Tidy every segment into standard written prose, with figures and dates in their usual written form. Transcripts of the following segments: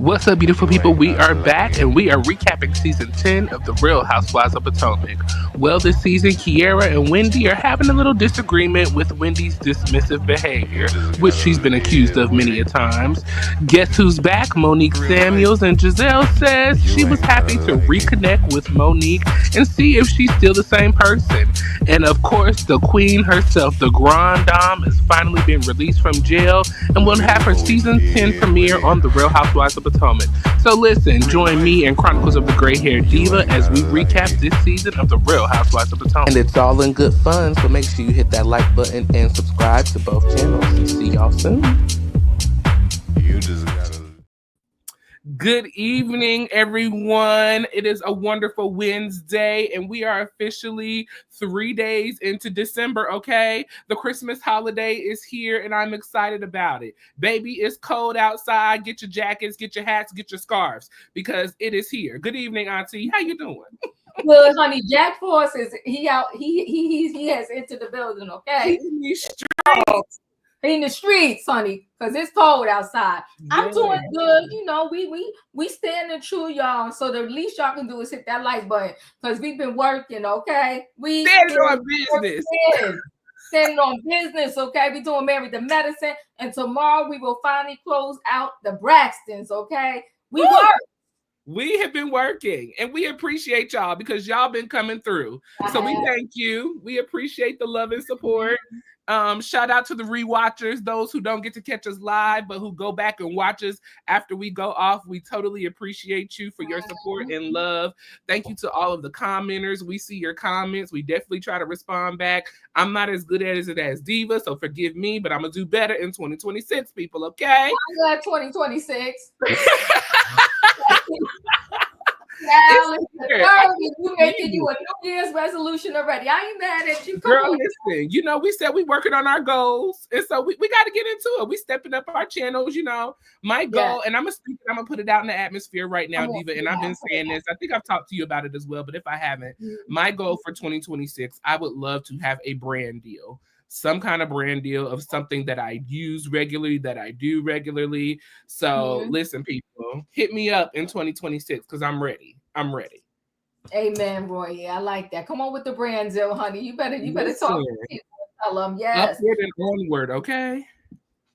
What's up, beautiful people? We are back and we are recapping season 10 of The Real Housewives of Potomac. Well, this season, Kiera and Wendy are having a little disagreement with Wendy's dismissive behavior, which she's been accused of many a times. Guess who's back? Monique Samuels, and Giselle says she was happy to reconnect with Monique and see if she's still the same person. And of course, the queen herself, the Grand Dame, has finally been released from jail and will have her season 10 premiere on The Real Housewives of Potomac. So listen, join me and Chronicles of the Gray Hair Diva as we recap this season of The Real Housewives of Potomac. And it's all in good fun, so make sure you hit that like button and subscribe to both channels. See y'all soon. You just gotta... Good evening, everyone. It is a wonderful Wednesday, and we are officially 3 days into December, okay? The Christmas holiday is here, and I'm excited about it. Baby, it's cold outside. Get your jackets, get your hats, get your scarves, because it is here. Good evening, Auntie. How you doing? Good, honey. Jack Force is he out. He has entered the building, okay? In the streets, honey, because it's cold outside. Yeah. I'm doing good. You know, we standing true, y'all. So the least y'all can do is hit that like button because we've been working, okay? We standing on business. Standing on business, okay? We doing Married to Medicine, and tomorrow we will finally close out the Braxtons, okay? We work. We have been working, and we appreciate y'all because y'all been coming through. So we thank you. We appreciate the love and support. Shout out to the rewatchers, those who don't get to catch us live, but who go back and watch us after we go off. We totally appreciate you for your support and love. Thank you to all of the commenters. We see your comments. We definitely try to respond back. I'm not as good at it as Diva, so forgive me, but I'm going to do better in 2026, people, okay? I'm glad 2026. Now it's the 30th. You making you a New Year's resolution already. I ain't mad at you. Girl, listen, you know, we said we working on our goals. And so we got to get into it. We stepping up our channels, you know. My goal, and I'm gonna put it out in the atmosphere right now, Diva. And I've been saying this. I think I've talked to you about it as well. But if I haven't, my goal for 2026, I would love to have a brand deal. Some kind of brand deal of something that I use regularly, that I do regularly. So listen, people, hit me up in 2026 because I'm ready. I'm ready. Amen, Roy. Yeah, I like that. Come on with the brand deal, honey. You better talk to people. Tell them, yes. Upward and onward, okay?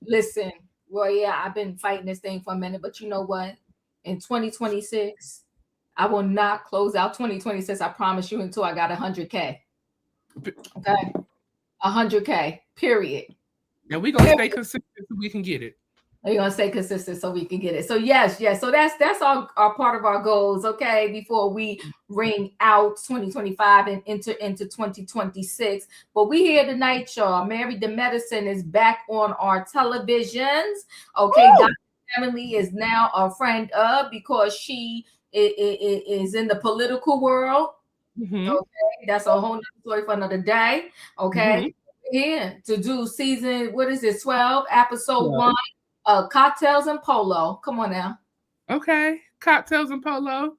Listen, Roy, yeah, I've been fighting this thing for a minute, but you know what? In 2026, I will not close out 2026. I promise you until I got 100K. Okay. 100K, period. And we're gonna stay consistent so we can get it. We're gonna stay consistent so we can get it. So yes. So that's our part of our goals, okay, before we ring out 2025 and enter into 2026. But we here tonight, y'all. Married to Medicine is back on our televisions. Okay, Dr. Emily is now a friend of because she is in the political world. Okay, that's a whole nother story for another day. Okay, yeah, to do season, what is it, 12, episode 1, Cocktails and Polo. Come on now. Okay, Cocktails and Polo.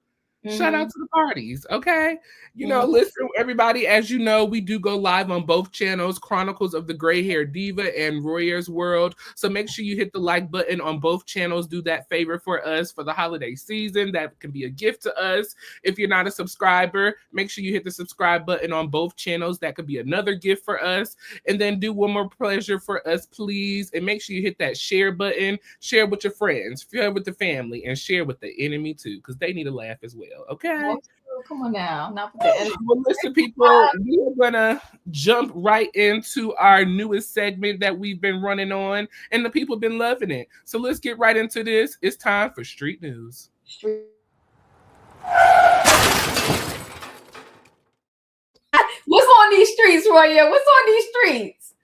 Shout out to the parties, okay? You know, listen, everybody, as you know, we do go live on both channels, Chronicles of the Gray Hair Diva and Royaire's World. So make sure you hit the like button on both channels. Do that favor for us for the holiday season. That can be a gift to us. If you're not a subscriber, make sure you hit the subscribe button on both channels. That could be another gift for us. And then do one more pleasure for us, please. And make sure you hit that share button. Share with your friends, share with the family, and share with the enemy too, because they need a laugh as well. Okay. Come on now. Not with the enemy. Well, listen, people, we're gonna jump right into our newest segment that we've been running on, and the people have been loving it. So let's get right into this. It's time for Street News. What's on these streets, Royaire? What's on these streets?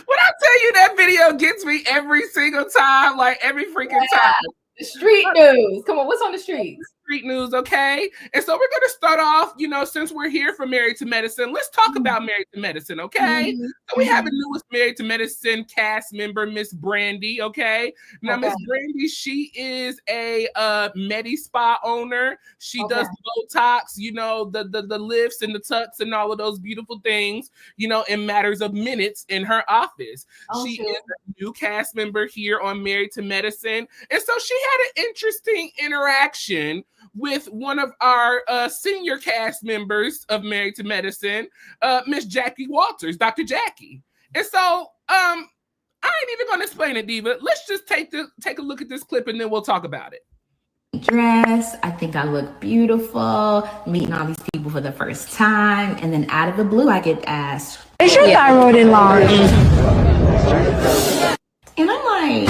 When I tell you that video gets me every single time, like every freaking time. The street news. Come on, what's on the streets? street news, okay? And so we're going to start off, since we're here for Married to Medicine, let's talk about Married to Medicine, okay? So we have a newest Married to Medicine cast member, Miss Brandy, okay? Now, Miss Brandy, she is a Medi Spa owner. She does Botox, the lifts and the tucks and all of those beautiful things, in matters of minutes in her office. She is a new cast member here on Married to Medicine. And so she had an interesting interaction with one of our senior cast members of Married to Medicine, Miss Jackie Walters, Dr. Jackie. And so I ain't even going to explain it, Diva. Let's just take a look at this clip and then we'll talk about it. Dress, I think I look beautiful, meeting all these people for the first time, and then out of the blue I get asked, is your thyroid enlarged? And I'm like,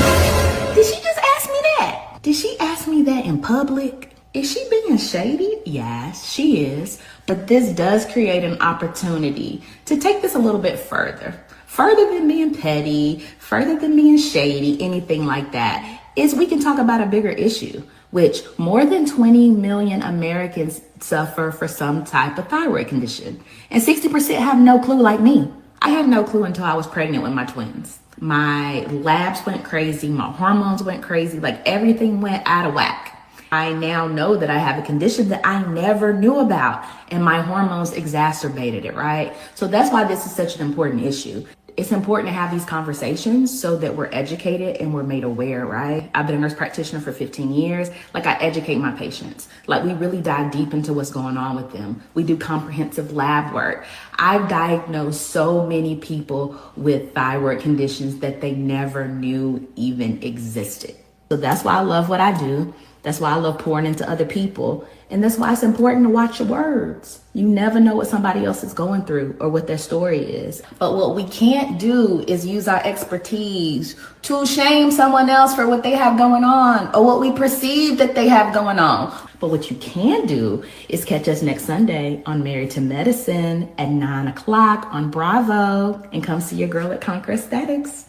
did she just ask me that? Did she ask me that in public? Is she being shady? Yes, she is. But this does create an opportunity to take this a little bit further than being petty, further than being shady, anything like that, is we can talk about a bigger issue, which more than 20 million Americans suffer for some type of thyroid condition. And 60% have no clue like me. I had no clue until I was pregnant with my twins. My labs went crazy, my hormones went crazy, like everything went out of whack. I now know that I have a condition that I never knew about, and my hormones exacerbated it, right? So that's why this is such an important issue. It's important to have these conversations so that we're educated and we're made aware, right? I've been a nurse practitioner for 15 years. Like, I educate my patients. Like, we really dive deep into what's going on with them. We do comprehensive lab work. I've diagnosed so many people with thyroid conditions that they never knew even existed. So that's why I love what I do. That's why I love pouring into other people. And that's why it's important to watch your words. You never know what somebody else is going through or what their story is. But what we can't do is use our expertise to shame someone else for what they have going on or what we perceive that they have going on. But what you can do is catch us next Sunday on Married to Medicine at 9 o'clock on Bravo, and come see your girl at Conquer Aesthetics.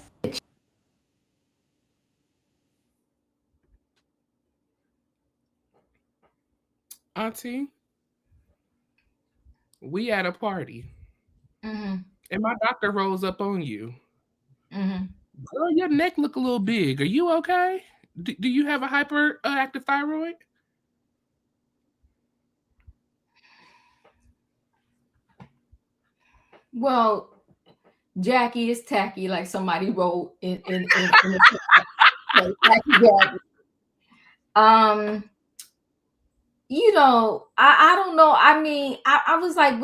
Auntie, we at a party, and my doctor rolls up on you. Girl, your neck look a little big. Are you okay? Do you have a hyperactive thyroid? Well, Jackie is tacky, like somebody wrote in the tacky Jackie. I don't know. I mean, I was like,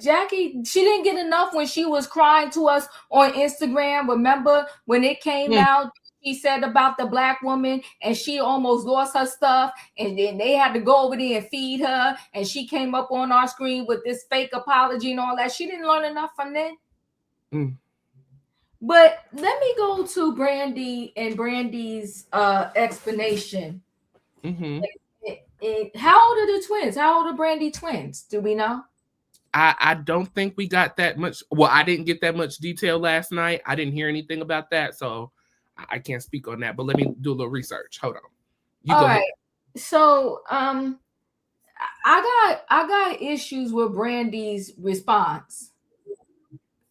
Jackie, she didn't get enough when she was crying to us on Instagram. Remember when it came out, she said about the Black woman and she almost lost her stuff, and then they had to go over there and feed her, and she came up on our screen with this fake apology and all that. She didn't learn enough from that. But let me go to Brandy and Brandy's explanation. How old are the twins? How old are Brandy twins? Do we know? I don't think we got that much. Well, I didn't get that much detail last night. I didn't hear anything about that, so I can't speak on that. But let me do a little research. Hold on. All right. So I got issues with Brandy's response,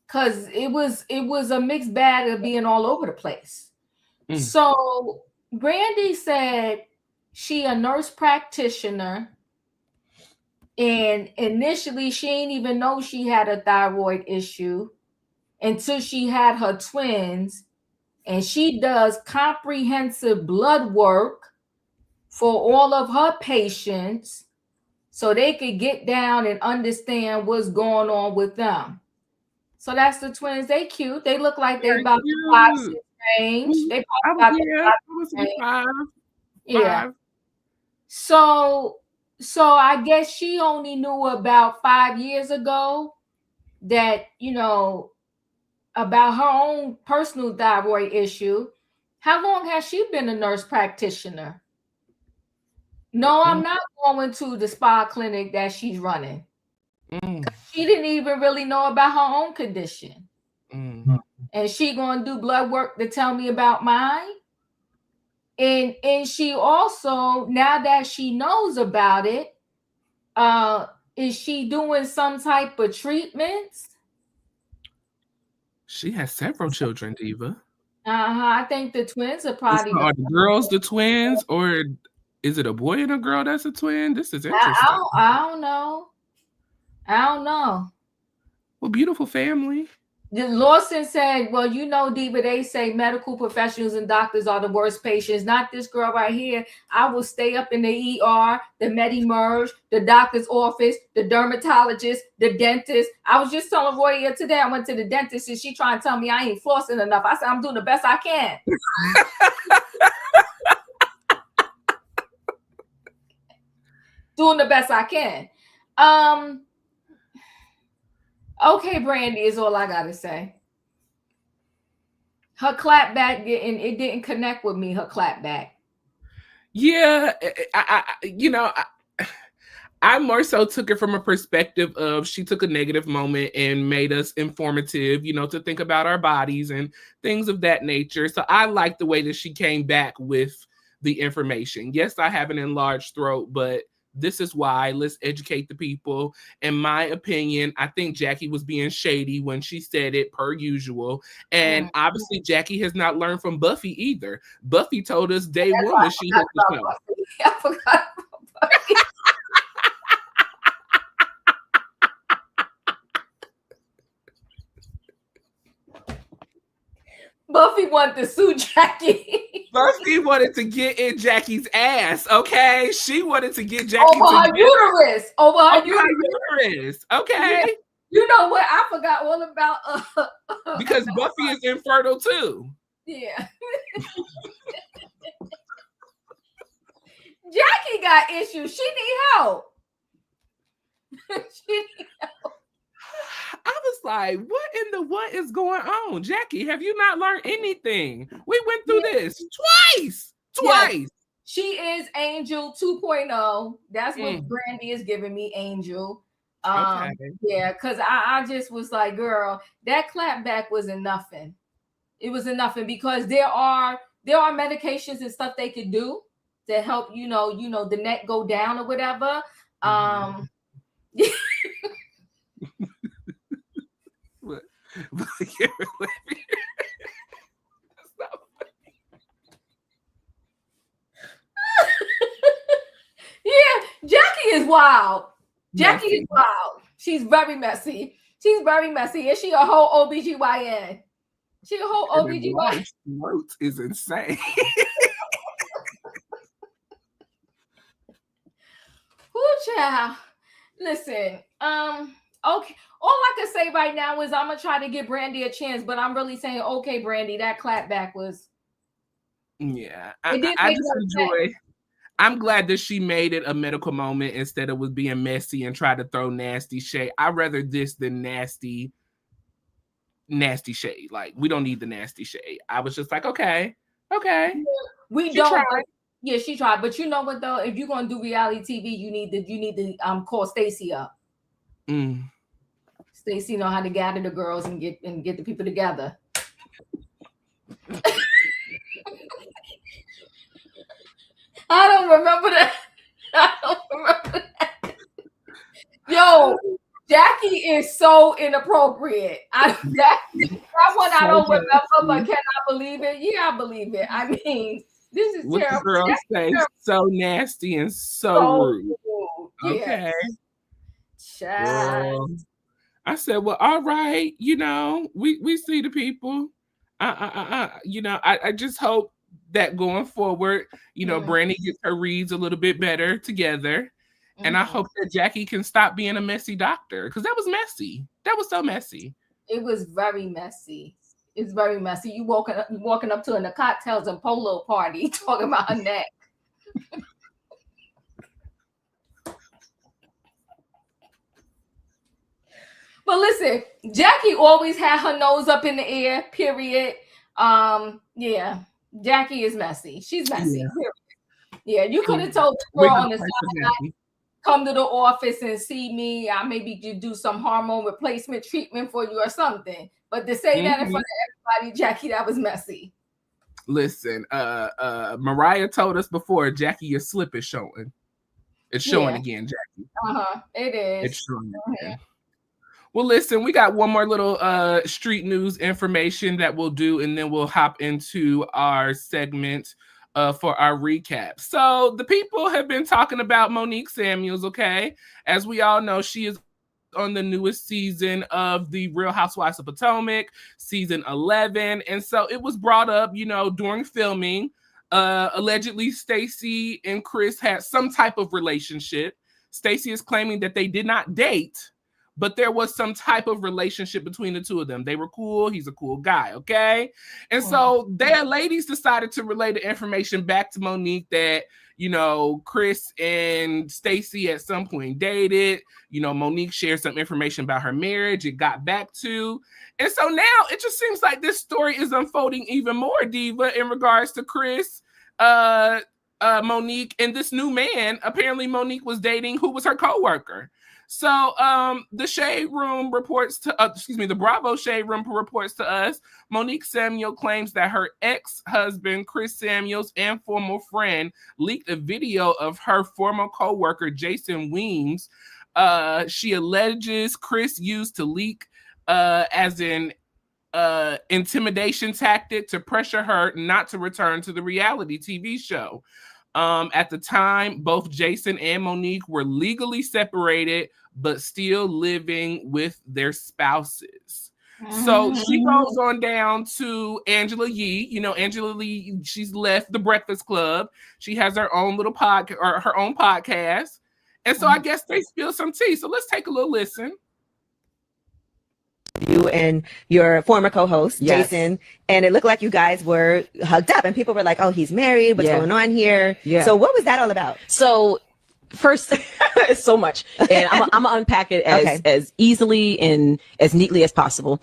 because it was a mixed bag of being all over the place. So Brandy said she a nurse practitioner, and initially she didn't even know she had a thyroid issue until she had her twins, and she does comprehensive blood work for all of her patients so they could get down and understand what's going on with them. So that's the twins. They cute. They look like they about the 5-6 range. They probably about the 5 range. Yeah. So I guess she only knew about 5 years ago that, about her own personal thyroid issue. How long has she been a nurse practitioner? No, I'm not going to the spa clinic that she's running. She didn't even really know about her own condition. And she going to do blood work to tell me about mine? And she also, now that she knows about it, is she doing some type of treatments? She has several children, Diva. I think the twins are probably So are the girls the twins, or is it a boy and a girl that's a twin? This is interesting. I don't know. I don't know. Well, beautiful family. Lawson said, well, you know, Diva, they say medical professionals and doctors are the worst patients. Not this girl right here. I will stay up in the ER, the med-emerge, the doctor's office, the dermatologist, the dentist. I was just telling Royaire today, I went to the dentist and she trying to tell me I ain't flossing enough. I said, I'm doing the best I can. Doing the best I can. Okay, Brandy is all I gotta say. Her clap back didn't connect with me. Her clap back. Yeah, I more so took it from a perspective of she took a negative moment and made us informative, to think about our bodies and things of that nature. So I like the way that she came back with the information. Yes, I have an enlarged throat, but this is why. Let's educate the people. In my opinion, I think Jackie was being shady when she said it, per usual. And obviously, Jackie has not learned from Buffy either. Buffy told us day one that she hit the show. I forgot about Buffy. Buffy wanted to sue Jackie. Buffy wanted to get in Jackie's ass, okay? She wanted to get Jackie over her uterus. Over her uterus. Okay. Yeah. You know what? I forgot all about because Buffy is infertile too. Yeah. Jackie got issues. She need help. She need help. I was like, what is going on? Jackie, have you not learned anything? We went through this twice. Yes. She is Angel 2.0. That's what Brandy is giving me, Angel. Okay. Yeah, because I just was like, girl, that clapback wasn't nothing. It wasn't nothing because there are medications and stuff they could do to help, the neck go down or whatever. Yeah, Jackie is wild. Jackie is wild. She's very messy. She's very messy. Is she a whole OBGYN? She a whole OBGYN. Throat is insane. Ooh, child. Listen, okay. All I can say right now is I'm gonna try to give Brandy a chance, but I'm really saying, okay, Brandy, that clapback was. Yeah, I just enjoy. I'm glad that she made it a medical moment instead of being messy and try to throw nasty shade. I'd rather this than nasty shade. Like, we don't need the nasty shade. I was just like, okay. Yeah, we don't. Tried. Yeah, she tried. But you know what though? If you're gonna do reality TV, you need to call Stacey up. Stacey know how to gather the girls and get the people together. I don't remember that. Yo, Jackie is so inappropriate. That one I don't remember, but can I believe it? Yeah, I believe it. I mean, this is what terrible. The girls say so nasty and so rude. Okay. Child. I said, well, all right, we see the people. I just hope that going forward, Brandy gets her reads a little bit better together. And I hope that Jackie can stop being a messy doctor because that was messy. That was so messy. It was very messy. It's very messy. You walking up to a cocktails and Polo party talking about her neck. But listen, Jackie always had her nose up in the air, period. Yeah, Jackie is messy. She's messy. Yeah, you could have told the girl on the side, come to the office and see me. I maybe do some hormone replacement treatment for you or something. But to say that in front of everybody, Jackie, that was messy. Listen, Mariah told us before, Jackie, your slip is showing. It's showing again, Jackie. It is. It's showing again. Well, listen, we got one more little street news information that we'll do, and then we'll hop into our segment for our recap. So the people have been talking about Monique Samuels, okay? As we all know, she is on the newest season of the Real Housewives of Potomac, season 11. And so it was brought up, during filming. Allegedly, Stacey and Chris had some type of relationship. Stacey is claiming that they did not date, but there was some type of relationship between the two of them. They were cool. He's a cool guy, okay? And so their ladies decided to relay the information back to Monique that, Chris and Stacey at some point dated. Monique shared some information about her marriage. It got back to. And so now it just seems like this story is unfolding even more, Diva, in regards to Chris, Monique, and this new man. Apparently Monique was dating who was her coworker. So the Shade Room reports to, the Bravo Shade Room reports to us, Monique Samuel claims that her ex-husband, Chris Samuels, and former friend leaked a video of her former co-worker, Jason Weems. She alleges Chris used to leak as an intimidation tactic to pressure her not to return to the reality TV show. At the time, both Jason and Monique were legally separated, but still living with their spouses. So she goes on down to Angela Yee. Angela Yee, she's left the Breakfast Club. She has her own little podcast. And so I guess they spill some tea. So let's take a little listen. You and your former co-host, Jason, and it looked like you guys were hugged up, and people were like, oh, he's married, what's going on here? So what was that all about? So first, it's so much, and I'm gonna unpack it as easily and as neatly as possible.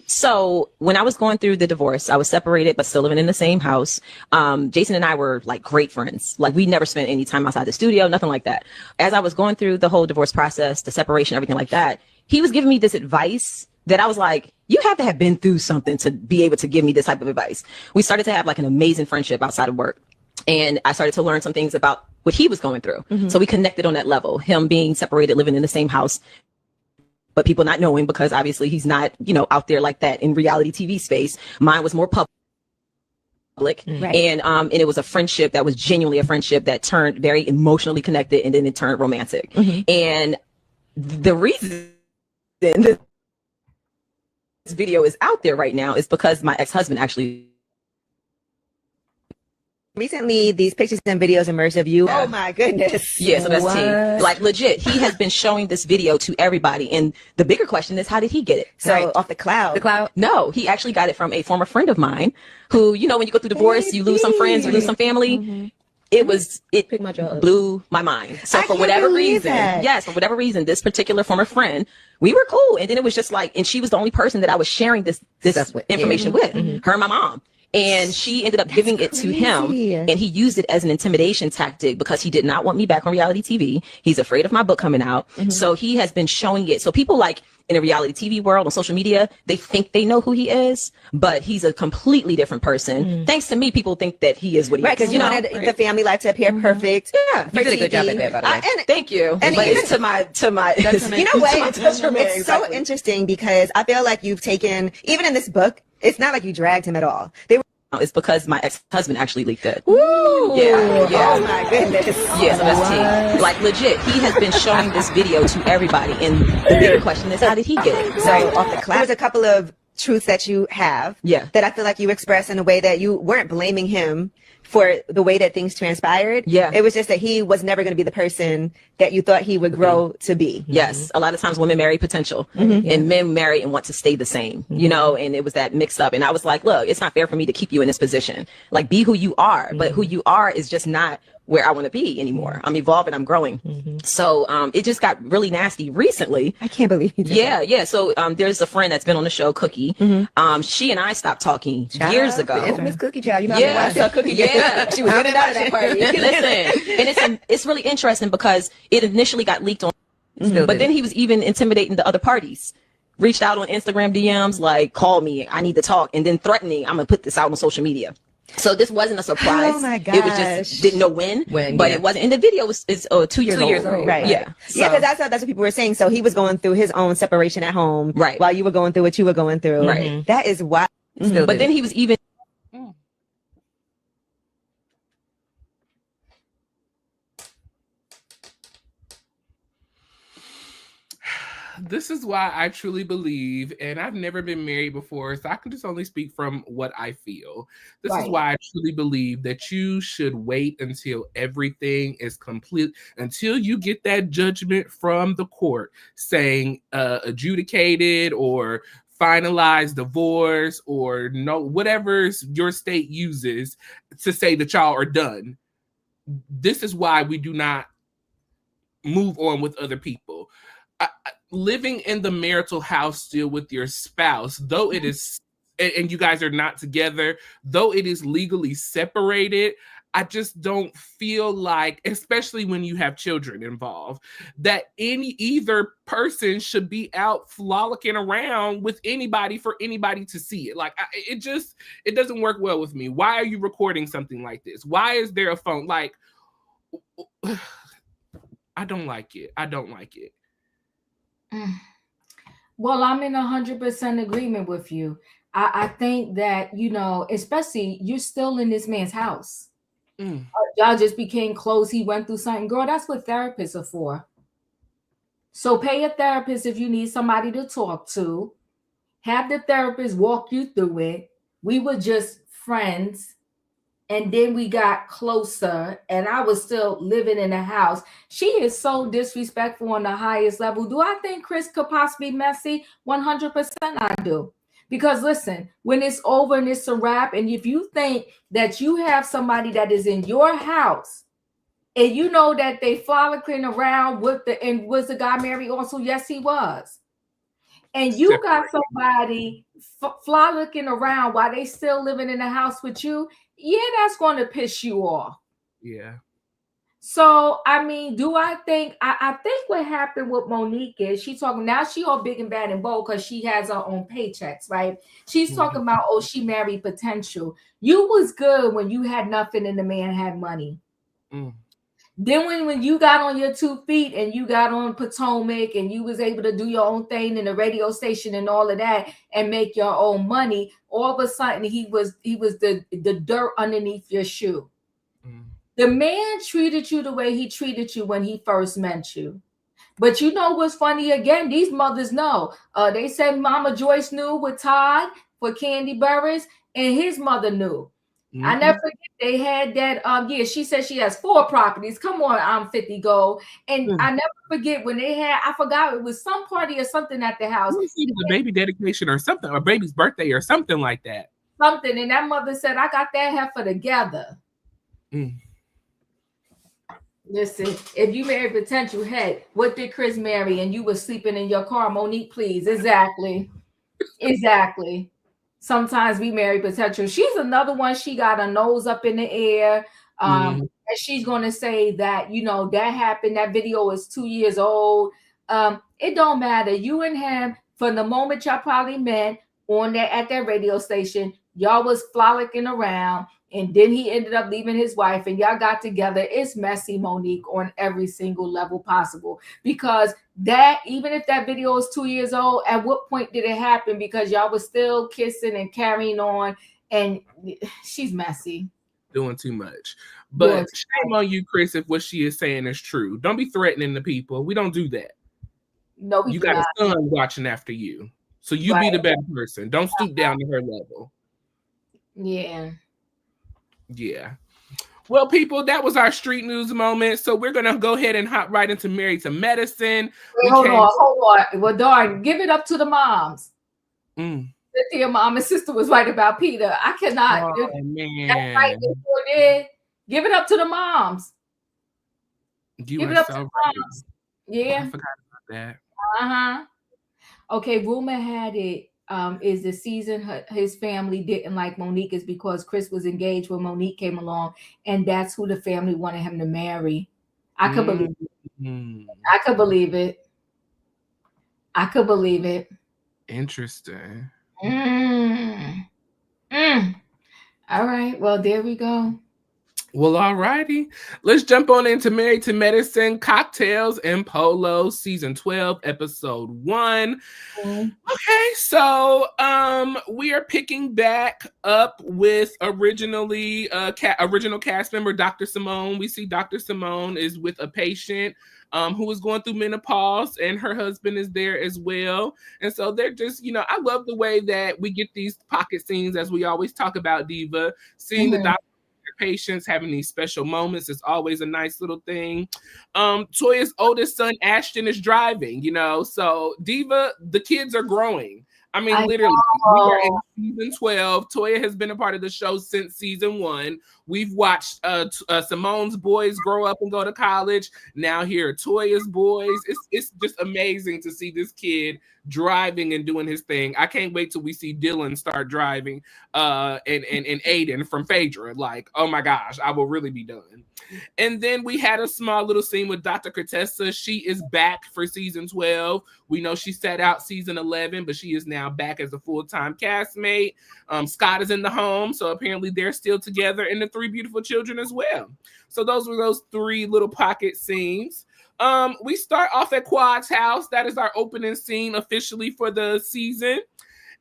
So when I was going through the divorce, I was separated but still living in the same house. Jason and I were like great friends. Like we never spent any time outside the studio, nothing like that. As I was going through the whole divorce process, the separation, everything like that, he was giving me this advice that I was like, you have to have been through something to be able to give me this type of advice. We started to have like an amazing friendship outside of work. And I started to learn some things about what he was going through. So we connected on that level, him being separated, living in the same house, but people not knowing because obviously he's not, out there like that in reality TV space. Mine was more public. And it was a friendship that was genuinely a friendship that turned very emotionally connected, and then it turned romantic. And the reason this video is out there right now is because my ex-husband actually recently these pictures and videos emerged of you. Oh my goodness. So that's tea. Like legit, he has been showing this video to everybody, and the bigger question is, how did he get it? So off the cloud. No, he actually got it from a former friend of mine who, when you go through divorce, you lose some friends, you lose some family. It blew my mind. So for whatever reason, this particular former friend, we were cool. And then it was just like, and she was the only person that I was sharing this information with, her and my mom. And she ended up giving it to him, and he used it as an intimidation tactic because he did not want me back on reality TV. He's afraid of my book coming out. So he has been showing it. So people like in the reality TV world on social media, they think they know who he is, but he's a completely different person. Thanks to me, people think that he is what he is. Because you want the family life to appear perfect. You did a good job at that, by the way. Thank you. And even to my you know what? It's so interesting because I feel like you've taken, even in this book, it's not like you dragged him at all. It's because my ex-husband actually leaked it. Woo! Oh my goodness. So that's tea. Like legit, he has been showing this video to everybody, and the bigger question is, how did he get it? So off the cloud, there's a couple of truths that you have that I feel like you express in a way that you weren't blaming him for the way that things transpired. It was just that he was never going to be the person that you thought he would grow to be. Yes. A lot of times women marry potential and men marry and want to stay the same, and it was that mix up. And I was like, look, it's not fair for me to keep you in this position. Like, be who you are, but who you are is just not where I want to be anymore. I'm evolving, I'm growing. So it just got really nasty recently. I can't believe you did that. So there's a friend that's been on the show, Cookie. She and I stopped talking years ago. The infamous Cookie child. You know Cookie. She was in and out of that party. Listen, and it's really interesting because it initially got leaked on, but then he was even intimidating the other parties. Reached out on Instagram DMs like, call me, I need to talk, and then threatening, I'm gonna put this out on social media. So this wasn't a surprise. Oh my gosh. It was just didn't know when but it wasn't. And the video is 2 years old. Right. Yeah. Yeah, because that's what people were saying. So he was going through his own separation at home, right, while you were going through what you were going through. Right. That is why. But then he was even. This is why I truly believe, and I've never been married before, so I can just only speak from what I feel. This is why I truly believe that you should wait until everything is complete, until you get that judgment from the court saying adjudicated or finalized divorce or no, whatever your state uses to say that y'all are done. This is why we do not move on with other people. Living in the marital house still with your spouse, though it is, and you guys are not together, though it is legally separated, I just don't feel like, especially when you have children involved, that either person should be out frolicking around with anybody for anybody to see it. Like, it doesn't work well with me. Why are you recording something like this? Why is there a phone? Like, I don't like it. I don't like it. Well, I'm in 100% agreement with you. I think that, especially you're still in this man's house. Y'all just became close. He went through something. Girl, that's what therapists are for. So pay a therapist if you need somebody to talk to. Have the therapist walk you through it. We were just friends. And then we got closer, and I was still living in the house. She is so disrespectful on the highest level. Do I think Chris could possibly be messy? 100% I do. Because listen, when it's over and it's a wrap, and if you think that you have somebody that is in your house, and you know that they frolicking around and was the guy married also? Yes, he was. And you got somebody frolicking around while they still living in the house with you. Yeah, that's going to piss you off. Yeah. So, I mean, do I think what happened with Monique is she all big and bad and bold because she has her own paychecks, right? She's talking about, she married potential. You was good when you had nothing and the man had money. Then when you got on your 2 feet and you got on Potomac and you was able to do your own thing in the radio station and all of that and make your own money, all of a sudden he was the dirt underneath your shoe. The man treated you the way he treated you when he first met you. But you know what's funny? Again, these mothers know. They said Mama Joyce knew with Todd for Candy Burris, and his mother knew. I never forget they had that. She said she has 4 properties. Come on, I'm 50 Gold. And I never forget when they had, I forgot, it was some party or something at the house. It was a baby dedication or something, or baby's birthday or something like that. Something. And that mother said, I got that heifer together. Listen, if you married potential, hey, what did Chris marry and you were sleeping in your car? Monique, please. Exactly. Sometimes we marry potential. She's another one. She got her nose up in the air. And she's going to say that, that happened. That video is 2 years old. It don't matter. You and him, from the moment y'all probably met at that radio station, y'all was frolicking around. And then he ended up leaving his wife and y'all got together. It's messy, Monique, on every single level possible. Because even if that video is 2 years old, at what point did it happen? Because y'all was still kissing and carrying on. And she's messy. Doing too much. But shame on you, Chris, if what she is saying is true. Don't be threatening the people. We don't do that. No, you got a son watching after you. So you be the better person. Don't stoop down to her level. Yeah. Well, people, that was our street news moment. So we're going to go ahead and hop right into Married to Medicine. Hold on. Well, darn, give it up to the moms. Cynthia, mom and sister was right about Peter. I cannot. Oh, man. That's right. They did. Give it up to the moms. Give it up to the moms. Yeah. I forgot about that. Okay, rumor had it. Is the season his family didn't like Monique is because Chris was engaged when Monique came along, and that's who the family wanted him to marry. I could believe it. I could believe it. Interesting. All right. Well, there we go. Well, alrighty. Let's jump on into Married to Medicine, Cocktails and Polo, season 12, episode 1. Okay, so we are picking back up with original cast member Dr. Simone. We see Dr. Simone is with a patient who is going through menopause, and her husband is there as well. And so they're just, I love the way that we get these pocket scenes, as we always talk about, Diva, seeing the doctor patients having these special moments is always a nice little thing. Toya's oldest son Ashton is driving, so Diva, the kids are growing. I mean, literally, we are in season 12. Toya has been a part of the show since season 1. We've watched Simone's boys grow up and go to college. Now here are Toya's boys. It's just amazing to see this kid driving and doing his thing. I can't wait till we see Dylan start driving and Aiden from Phaedra. Like, oh my gosh, I will really be done. And then we had a small little scene with Dr. Cortessa. She is back for season 12. We know she sat out season 11, but she is now back as a full-time castmate. Scott is in the home, so apparently they're still together, and the 3 beautiful children as well. So those were those 3 little pocket scenes. We start off at Quad's house. That is our opening scene officially for the season.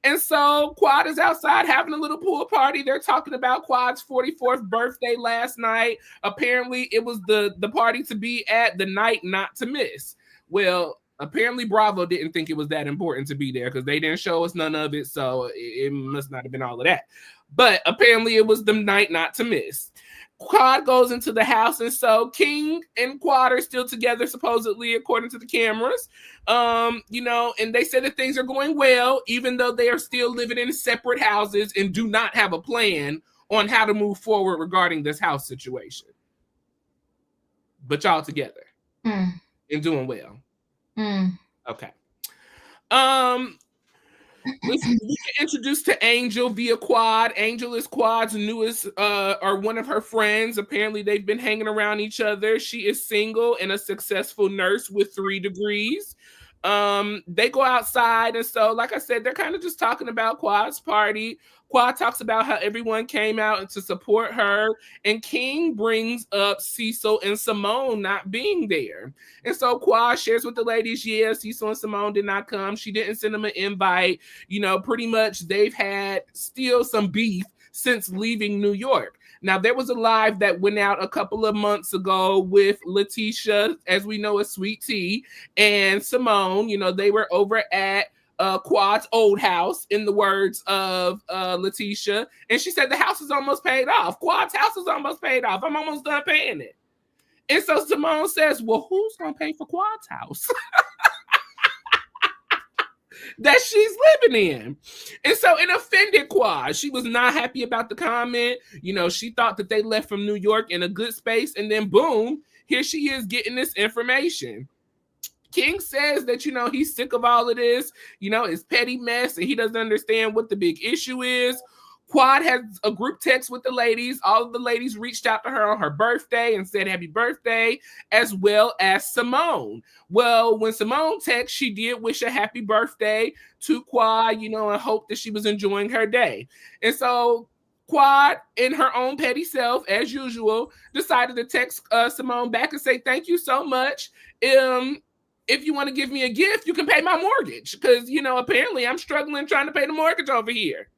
And so Quad is outside having a little pool party. They're talking about Quad's 44th birthday last night. Apparently, it was the party to be at, the night not to miss. Well, apparently Bravo didn't think it was that important to be there because they didn't show us none of it, so it must not have been all of that. But apparently it was the night not to miss. Quad goes into the house, and so King and Quad are still together, supposedly, according to the cameras. And they said that things are going well, even though they are still living in separate houses and do not have a plan on how to move forward regarding this house situation. But y'all together and doing well. Okay. We get introduced to Angel via Quad. Angel is Quad's newest, or one of her friends. Apparently, they've been hanging around each other. She is single and a successful nurse with 3 degrees. They go outside, and so, like I said, they're kind of just talking about Quad's party. Quad talks about how everyone came out to support her, and King brings up Cecil and Simone not being there. And so Quad shares with the ladies, yeah, Cecil and Simone did not come. She didn't send them an invite. Pretty much they've had still some beef since leaving New York. Now, there was a live that went out a couple of months ago with Letitia, as we know as Sweet Tea, and Simone. They were over at Quad's old house, in the words of Letitia, and she said the house is almost paid off. Quad's house is almost paid off. I'm almost done paying it. And so Simone says, well, who's going to pay for Quad's house that she's living in? And so it offended Quad. She was not happy about the comment. She thought that they left from New York in a good space, and then boom, here she is getting this information. King says that, he's sick of all of this, it's petty mess, and he doesn't understand what the big issue is. Quad has a group text with the ladies. All of the ladies reached out to her on her birthday and said happy birthday, as well as Simone. Well, when Simone texted, she did wish a happy birthday to Quad, and hope that she was enjoying her day. And so Quad, in her own petty self, as usual, decided to text Simone back and say, thank you so much. If you want to give me a gift, you can pay my mortgage. Because, apparently I'm struggling trying to pay the mortgage over here.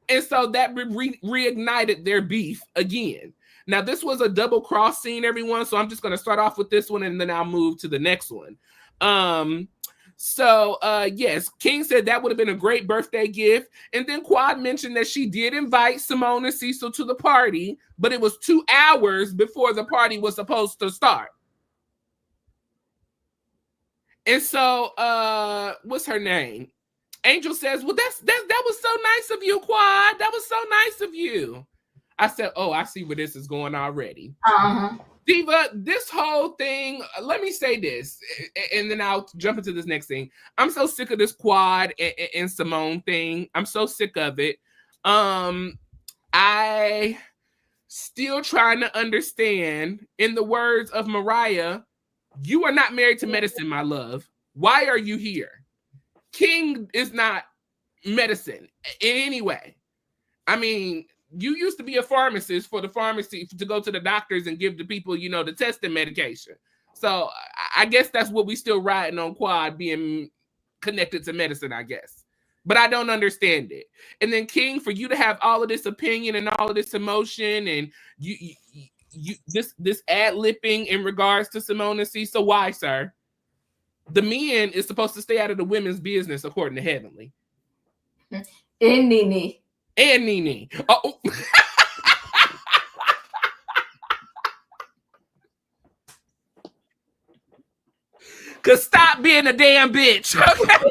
And so that reignited their beef again. Now, this was a double cross scene, everyone. So I'm just going to start off with this one, and then I'll move to the next one. Yes, King said that would have been a great birthday gift. And then Quad mentioned that she did invite Simone and Cecil to the party, but it was 2 hours before the party was supposed to start. And so, what's her name? Angel says, well, that was so nice of you, Quad. That was so nice of you. I said, oh, I see where this is going already. Diva, this whole thing, let me say this, and then I'll jump into this next thing. I'm so sick of this Quad and Simone thing. I'm so sick of it. I still trying to understand, in the words of Mariah, you are not married to medicine, my love. Why are you here? King is not medicine in any way. I mean, you used to be a pharmacist for the pharmacy to go to the doctors and give the people, the testing medication. So I guess that's what we still riding on Quad being connected to medicine, I guess. But I don't understand it. And then King, for you to have all of this opinion and all of this emotion and you this ad-lipping in regards to Simone and C. So why, sir? The men is supposed to stay out of the women's business according to Heavenly. And Nene. And Nene. Oh. Cause stop being a damn bitch. Okay.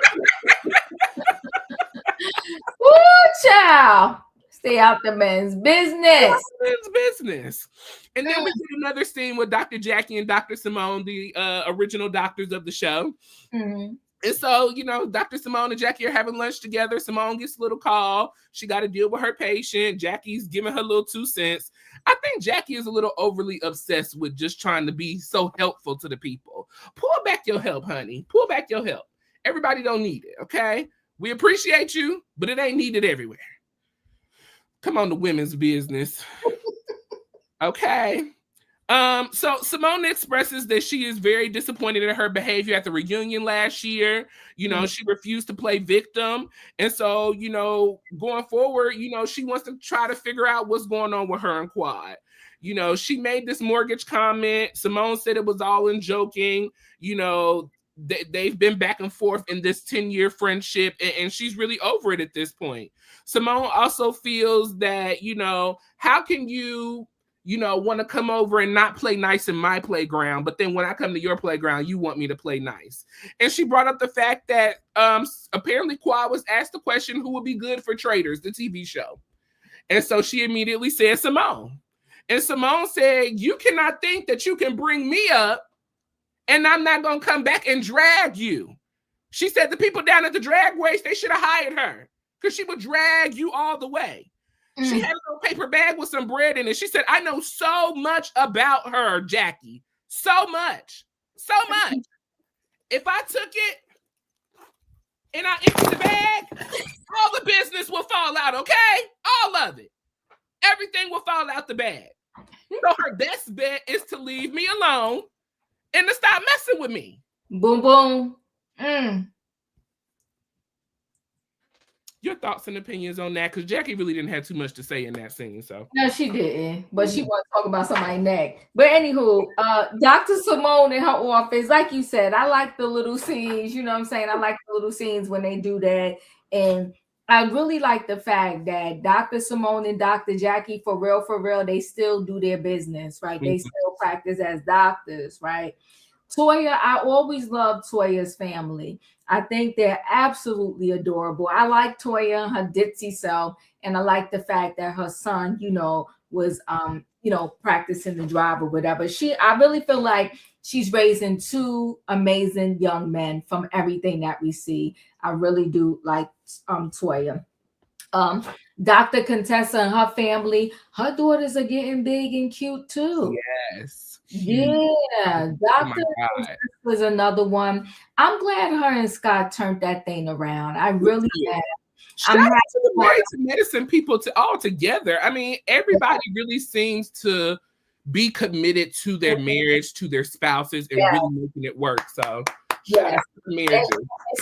Ooh, child. Stay out the men's business. And then we get another scene with Dr. Jackie and Dr. Simone, the original doctors of the show. Mm-hmm. And so, Dr. Simone and Jackie are having lunch together. Simone gets a little call. She got to deal with her patient. Jackie's giving her little 2 cents. I think Jackie is a little overly obsessed with just trying to be so helpful to the people. Pull back your help, honey. Pull back your help. Everybody don't need it, okay? We appreciate you, but it ain't needed everywhere. Come on, the women's business. Okay. So Simone expresses that she is very disappointed in her behavior at the reunion last year. She refused to play victim. And so, going forward, she wants to try to figure out what's going on with her and Quad. She made this mortgage comment. Simone said it was all in joking. They've been back and forth in this 10-year friendship, and she's really over it at this point. Simone also feels that, how can you want to come over and not play nice in my playground, but then when I come to your playground, you want me to play nice. And she brought up the fact that apparently Quad was asked the question, who would be good for Traitors, the TV show. And so she immediately said Simone. And Simone said, you cannot think that you can bring me up and I'm not going to come back and drag you. She said the people down at the drag race, they should have hired her because she would drag you all the way. She had a little paper bag with some bread in it. She said, I know so much about her, Jackie. So much. So much. If I took it and I emptied the bag, all the business will fall out, okay? All of it. Everything will fall out the bag. So her best bet is to leave me alone and to stop messing with me. Boom, boom. Your thoughts and opinions on that? Because Jackie really didn't have too much to say in that scene. So no, she didn't. But she wanted to talk about somebody's neck. But anywho, Dr. Simone in her office, like you said, I like the little scenes. You know what I'm saying? I like the little scenes when they do that. And I really like the fact that Dr. Simone and Dr. Jackie, for real, they still do their business, right? They still practice as doctors, right? Toya, I always loved Toya's family. I think they're absolutely adorable. I like Toya, her ditzy self, and I like the fact that her son, was practicing the drive or whatever. I really feel like she's raising 2 amazing young men from everything that we see. I really do like Toya. Dr. Contessa and her family, her daughters are getting big and cute too. Yes. Yeah, Dr. was another one. I'm glad her and Scott turned that thing around. I really am. I'm happy to the Married to Medicine people all together. I mean, everybody really seems to be committed to their marriage, to their spouses, and really making it work. So,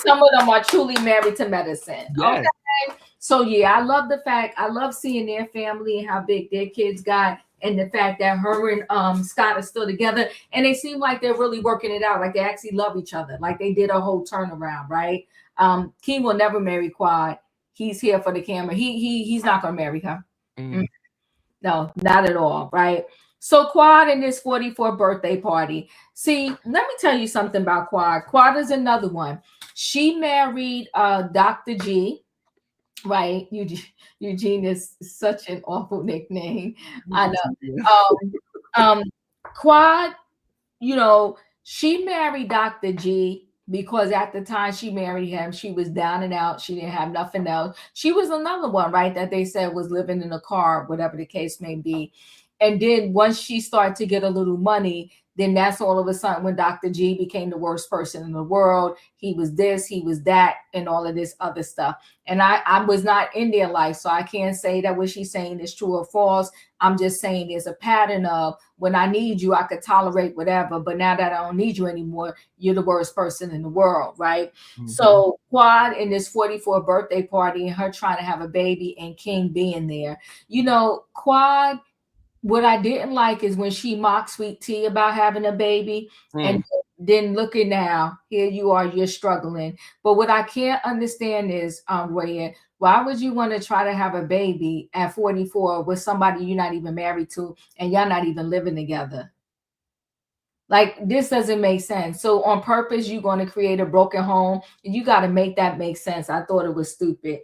some of them are truly married to medicine. Yes. Okay. So, I love the fact, I love seeing their family and how big their kids got. And the fact that her and Scott are still together, and they seem like they're really working it out, like they actually love each other, like they did a whole turnaround, right? King will never marry Quad. He's here for the camera. He's not gonna marry her. No, not at all, right? So Quad in his 44th birthday party. See, let me tell you something about Quad. Quad is another one. She married Dr. G. Right, Eugene is such an awful nickname. I know. Quad, she married Dr. G because at the time she married him, she was down and out. She didn't have nothing else. She was another one, right, that they said was living in a car, whatever the case may be. And then once she started to get a little money, then that's all of a sudden when Dr. G became the worst person in the world. He was this, he was that, and all of this other stuff. And I was not in their life, so I can't say that what she's saying is true or false. I'm just saying there's a pattern of when I need you, I could tolerate whatever, but now that I don't need you anymore, you're the worst person in the world, right? Mm-hmm. So Quad in this 44th birthday party and her trying to have a baby and King being there. You know, Quad, what I didn't like is when she mocked Sweet Tea about having a baby, and then looking now, here you are, you're struggling. But what I can't understand is, Royaire, why would you want to try to have a baby at 44 with somebody you're not even married to and y'all not even living together? Like, this doesn't make sense. So on purpose, you're going to create a broken home, and you got to make that make sense. I thought it was stupid.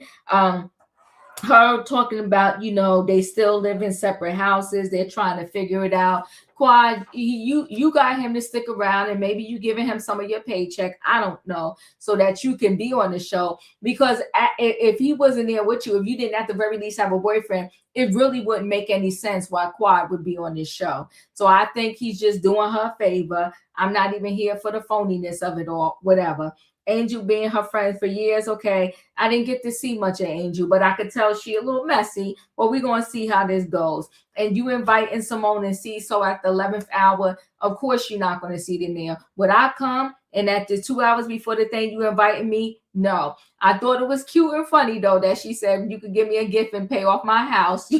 Her talking about, you know, they still live in separate houses. They're trying to figure it out. Quad, you got him to stick around, and maybe you giving him some of your paycheck. I don't know, so that you can be on the show. Because if he wasn't there with you, if you didn't at the very least have a boyfriend, it really wouldn't make any sense why Quad would be on this show. So I think he's just doing her a favor. I'm not even here for the phoniness of it all, whatever. Angel being her friend for years. Okay, I didn't get to see much of Angel, but I could tell she a little messy. But we're going to see how this goes. And you inviting Simone and so at the 11th hour, of course you're not going to see them there. Would I come? And at the 2 hours before the thing, you invited me? No. I thought it was cute and funny, though, that she said you could give me a gift and pay off my house.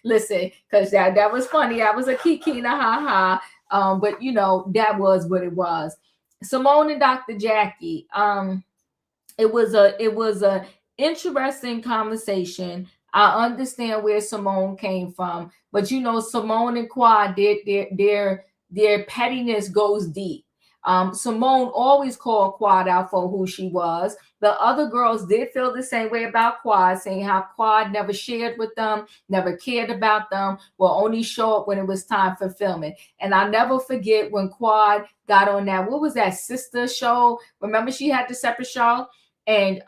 Listen, because that was funny. That was a kiki and a ha-ha. But, you know, that was what it was. Simone and Dr. Jackie. It was a interesting conversation. I understand where Simone came from, but you know, Simone and Quad, their pettiness goes deep. Simone always called Quad out for who she was. The other girls did feel the same way about Quad, saying how Quad never shared with them, never cared about them, will only show up when it was time for filming. And I never forget when Quad got on that, what was that sister show? Remember she had the separate show? And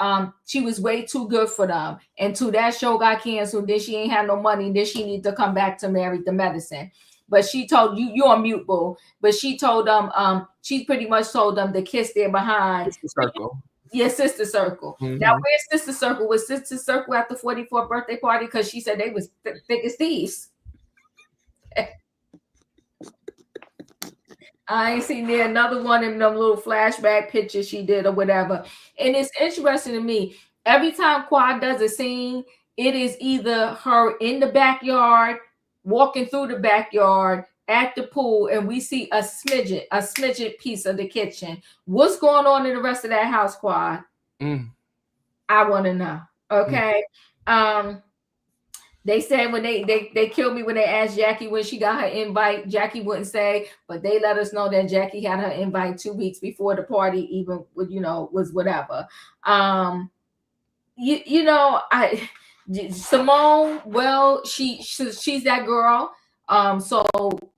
she was way too good for them. And that show got canceled. Then she ain't had no money. Then she needed to come back to marry the medicine. But she told you're on mute, boo. But she told them, she pretty much told them to kiss their behind. Sister Circle. Yeah, Sister Circle. Mm-hmm. Now, where's Sister Circle? Was Sister Circle at the 44th birthday party? Because she said they was thick as thieves. I ain't seen there another one in them little flashback pictures she did or whatever. And it's interesting to me. Every time Quad does a scene, it is either her in the backyard, walking through the backyard, at the pool, and we see a smidget piece of the kitchen. What's going on in the rest of that house, Quad? I want to know. Okay. They said when they killed me when they asked Jackie when she got her invite. Jackie wouldn't say, but they let us know that Jackie had her invite 2 weeks before the party even, you know, was whatever. Simone, well, she's that girl. So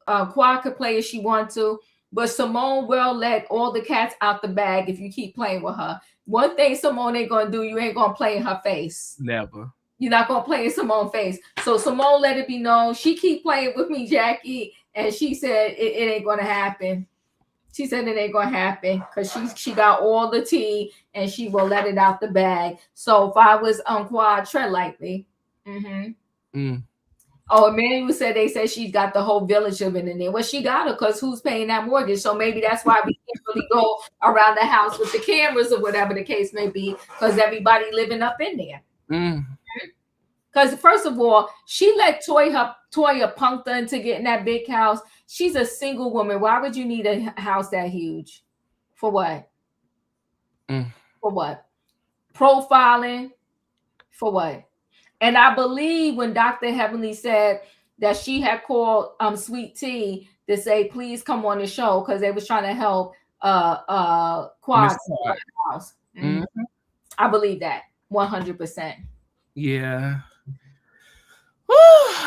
Quad could play if she wants to, but Simone will let all the cats out the bag if you keep playing with her. One thing Simone ain't gonna do, you ain't gonna play in her face. Never. You're not gonna play in Simone's face. So Simone let it be known. She keep playing with me, Jackie, and she said it ain't gonna happen. She said it ain't gonna happen because she got all the tea and she will let it out the bag. So if I was on Quad, tread lightly. Oh, Emmanuel said they said she's got the whole village living in there. Well, she got her because who's paying that mortgage? So maybe that's why we can't really go around the house with the cameras or whatever the case may be, because everybody living up in there. Because first of all, she let Toya punk her into getting that big house. She's a single woman. Why would you need a house that huge? For what? For what? Profiling? For what? And I believe when Dr. Heavenly said that she had called Sweet Tea to say, please come on the show because they was trying to help Quad house. I believe that 100%. Yeah.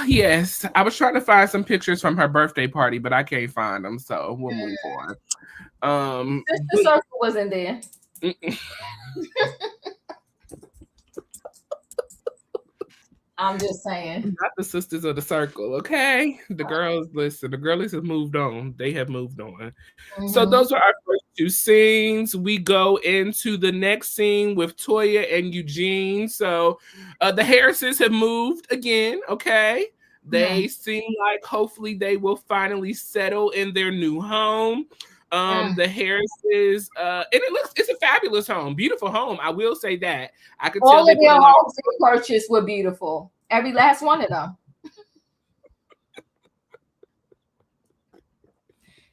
Yes. I was trying to find some pictures from her birthday party, but I can't find them, so we'll move on. Sister Circle wasn't there. I'm just saying. Not the sisters of the circle, okay? The girls, listen, the girlies have moved on. They have moved on. So those are our first two scenes. We go into the next scene with Toya and Eugene. So the Harrises have moved again, okay? They seem like hopefully they will finally settle in their new home. The Harrises, and it's a fabulous home, beautiful home. I will say that. I could tell all of their homes they purchased were beautiful. Every last one of them.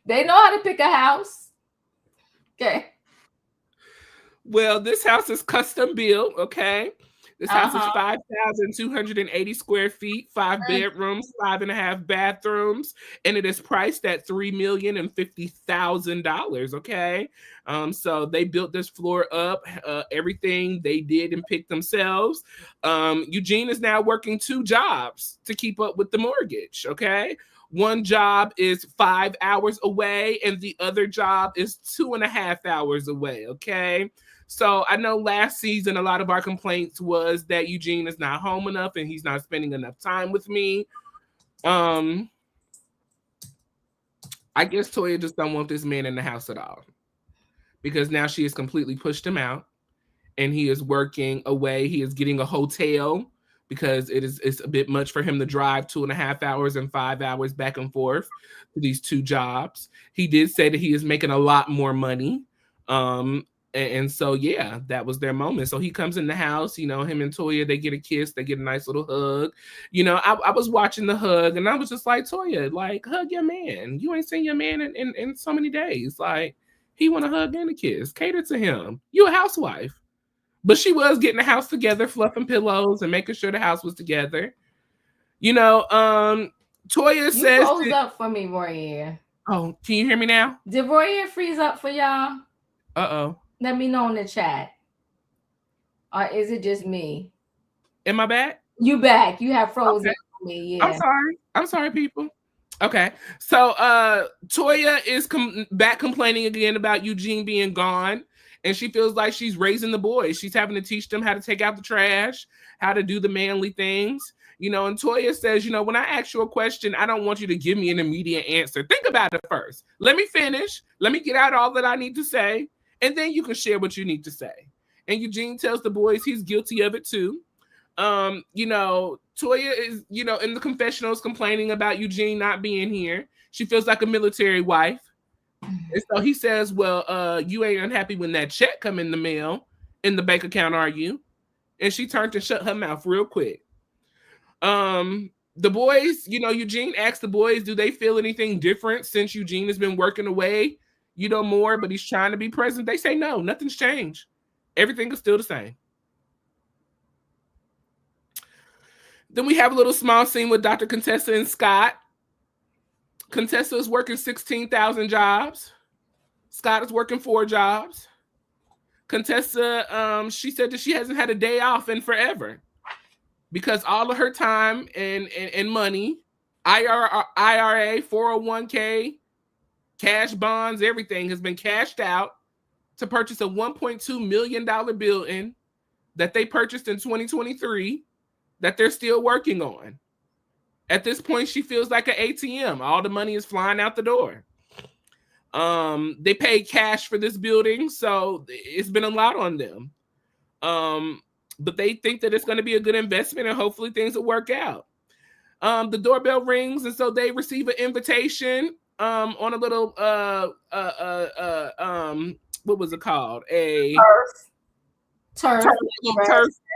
They know how to pick a house. Okay. Well, this house is custom built, okay? This house is 5,280 square feet, 5 bedrooms, 5.5 bathrooms, and it is priced at $3,050,000. Okay, so they built this floor up. Everything they did and picked themselves. Eugene is now working 2 jobs to keep up with the mortgage. Okay. One job is 5 hours away, and the other job is 2.5 hours away. Okay. So I know last season, a lot of our complaints was that Eugene is not home enough and he's not spending enough time with me. I guess Toya just don't want this man in the house at all because now she has completely pushed him out and he is working away. He is getting a hotel because it's a bit much for him to drive 2.5 hours and 5 hours back and forth to these 2 jobs. He did say that he is making a lot more money. And so, yeah, that was their moment. So he comes in the house, you know, him and Toya, they get a kiss, they get a nice little hug. You know, I was watching the hug and I was just like, Toya, like, hug your man. You ain't seen your man in so many days. Like, he want a hug and a kiss. Cater to him. You a housewife. But she was getting the house together, fluffing pillows and making sure the house was together. You know, Toya says... You froze up for me, Royaire. Oh, can you hear me now? Did Royaire freeze up for y'all? Uh-oh. Let me know in the chat. Or is it just me? Am I back? You back. You have frozen for me. Yeah. I'm sorry, people. Okay. So Toya is back complaining again about Eugene being gone. And she feels like she's raising the boys. She's having to teach them how to take out the trash, how to do the manly things. You know, and Toya says, you know, when I ask you a question, I don't want you to give me an immediate answer. Think about it first. Let me finish. Let me get out all that I need to say. And then you can share what you need to say. And Eugene tells the boys he's guilty of it too. You know, Toya is, you know, in the confessionals complaining about Eugene not being here. She feels like a military wife. And so he says, well, you ain't unhappy when that check come in the mail in the bank account, are you? And she turned and shut her mouth real quick. The boys, you know, Eugene asked the boys, do they feel anything different since Eugene has been working away? You know, more, but he's trying to be present. They say no, nothing's changed. Everything is still the same. Then we have a little small scene with Dr. Contessa and Scott. Contessa is working 16,000 jobs. Scott is working 4 jobs. Contessa, she said that she hasn't had a day off in forever because all of her time and money, IRA, 401k, cash bonds, everything has been cashed out to purchase a $1.2 million building that they purchased in 2023 that they're still working on. At this point, she feels like an ATM. All the money is flying out the door. They paid cash for this building, so it's been a lot on them. But they think that it's going to be a good investment and hopefully things will work out. The doorbell rings, and so they receive an invitation on a little what was it called? A turf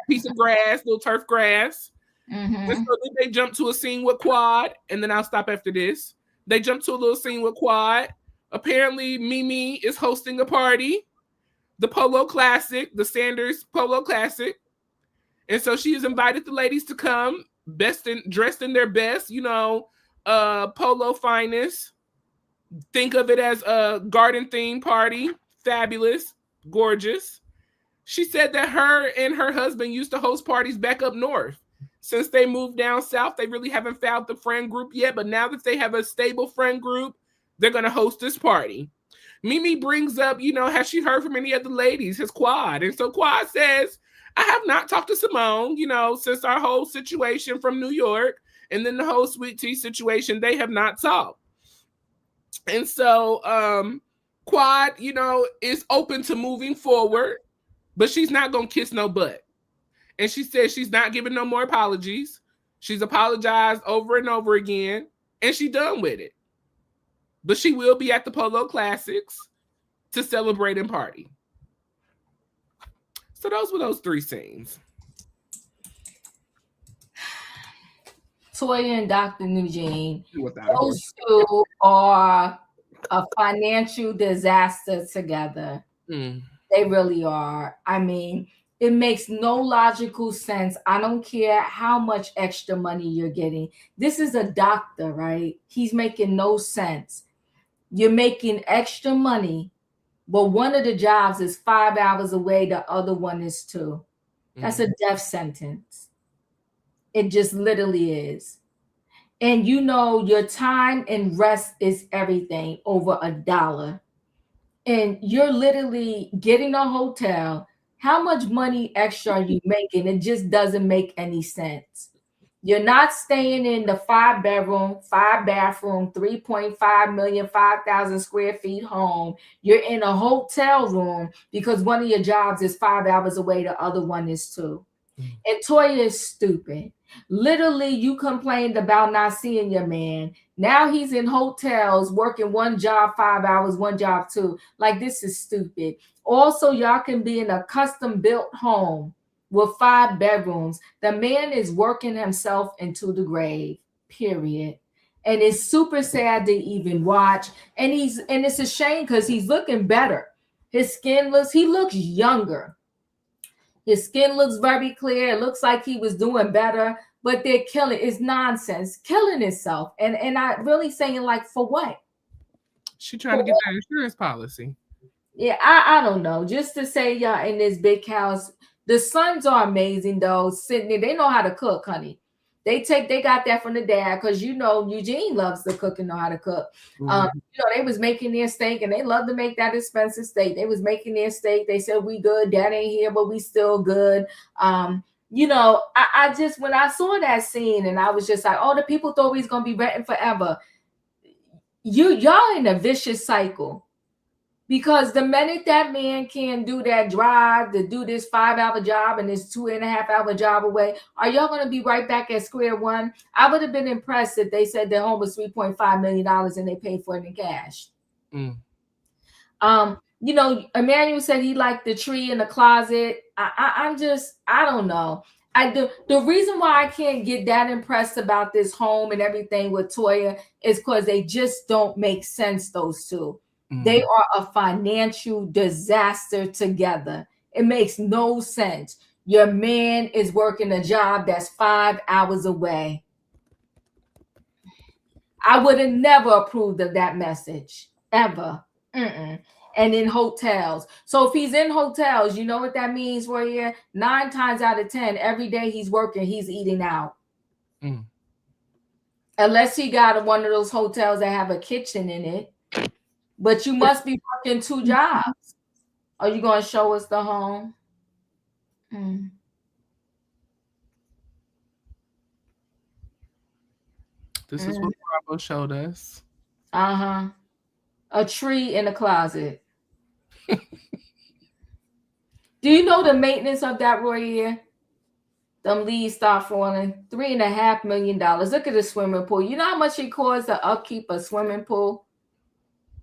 piece of grass, little turf grass. And so then they jump to a scene with Quad, and then I'll stop after this. They jump to a little scene with Quad. Apparently, Mimi is hosting a party, the Polo Classic, the Sanders Polo Classic. And so she has invited the ladies to come, dressed in their best, you know, Polo finest. Think of it as a garden theme party. Fabulous, gorgeous. She said that her and her husband used to host parties back up north. Since they moved down south, they really haven't found the friend group yet. But now that they have a stable friend group, they're going to host this party. Mimi brings up, you know, has she heard from any of the ladies? His Quad. And so Quad says, I have not talked to Simone, since our whole situation from New York and then the whole Sweet Tea situation. They have not talked. And so Quad, is open to moving forward, but she's not going to kiss no butt. And she said she's not giving no more apologies. She's apologized over and over again, and she's done with it. But she will be at the Polo Classics to celebrate and party. So those were those three scenes. Toya and Dr. Nugene, those two are a financial disaster together. They really are. I mean, it makes no logical sense. I don't care how much extra money you're getting. This is a doctor, right? He's making no sense. You're making extra money, but one of the jobs is 5 hours away. The other one is 2. That's a death sentence. It just literally is. And your time and rest is everything over $1. And you're literally getting a hotel. How much money extra are you making? It just doesn't make any sense. You're not staying in the 5-bedroom, 5-bathroom, 3.5 million, 5,000 square feet home. You're in a hotel room because one of your jobs is 5 hours away. The other one is 2. And Toya is stupid. Literally, you complained about not seeing your man. Now he's in hotels working one job 5 hours, one job 2. Like, this is stupid. Also, y'all can be in a custom built home with 5 bedrooms. The man is working himself into the grave, period. And it's super sad to even watch. And it's a shame because he's looking better. His skin he looks younger. His skin looks very clear. It looks like he was doing better, but they're killing. It's nonsense, killing itself. And I really saying, like, for what? She trying to get that insurance policy. Yeah, I don't know. Just to say, y'all in this big house. The sons are amazing though. Sitting there, they know how to cook, honey. They got that from the dad because Eugene loves to cook and know how to cook. They was making their steak and they love to make that expensive steak. They was making their steak. They said, we good. Dad ain't here, but we still good. I just, when I saw that scene and I was just like, oh, the people thought we was gonna be renting forever. Y'all in a vicious cycle. Because the minute that man can do that drive to do this 5-hour job and this 2.5-hour job away, are y'all going to be right back at square one? I would have been impressed if they said their home was $3.5 million and they paid for it in cash. Emmanuel said he liked the tree in the closet. I don't know. The reason why I can't get that impressed about this home and everything with Toya is because they just don't make sense, those two. They are a financial disaster together. It makes no sense. Your man is working a job that's 5 hours away. I would have never approved of that message, ever. And in hotels. So if he's in hotels, you know what that means, Royaire? 9 times out of 10, every day he's working, he's eating out. Unless he got one of those hotels that have a kitchen in it. But you must be working 2 jobs. Are you going to show us the home? This is what Bravo showed us. A tree in the closet. Do you know the maintenance of that, Royaire? Them leaves start falling. $3.5 million. Look at the swimming pool. You know how much it costs to upkeep a swimming pool?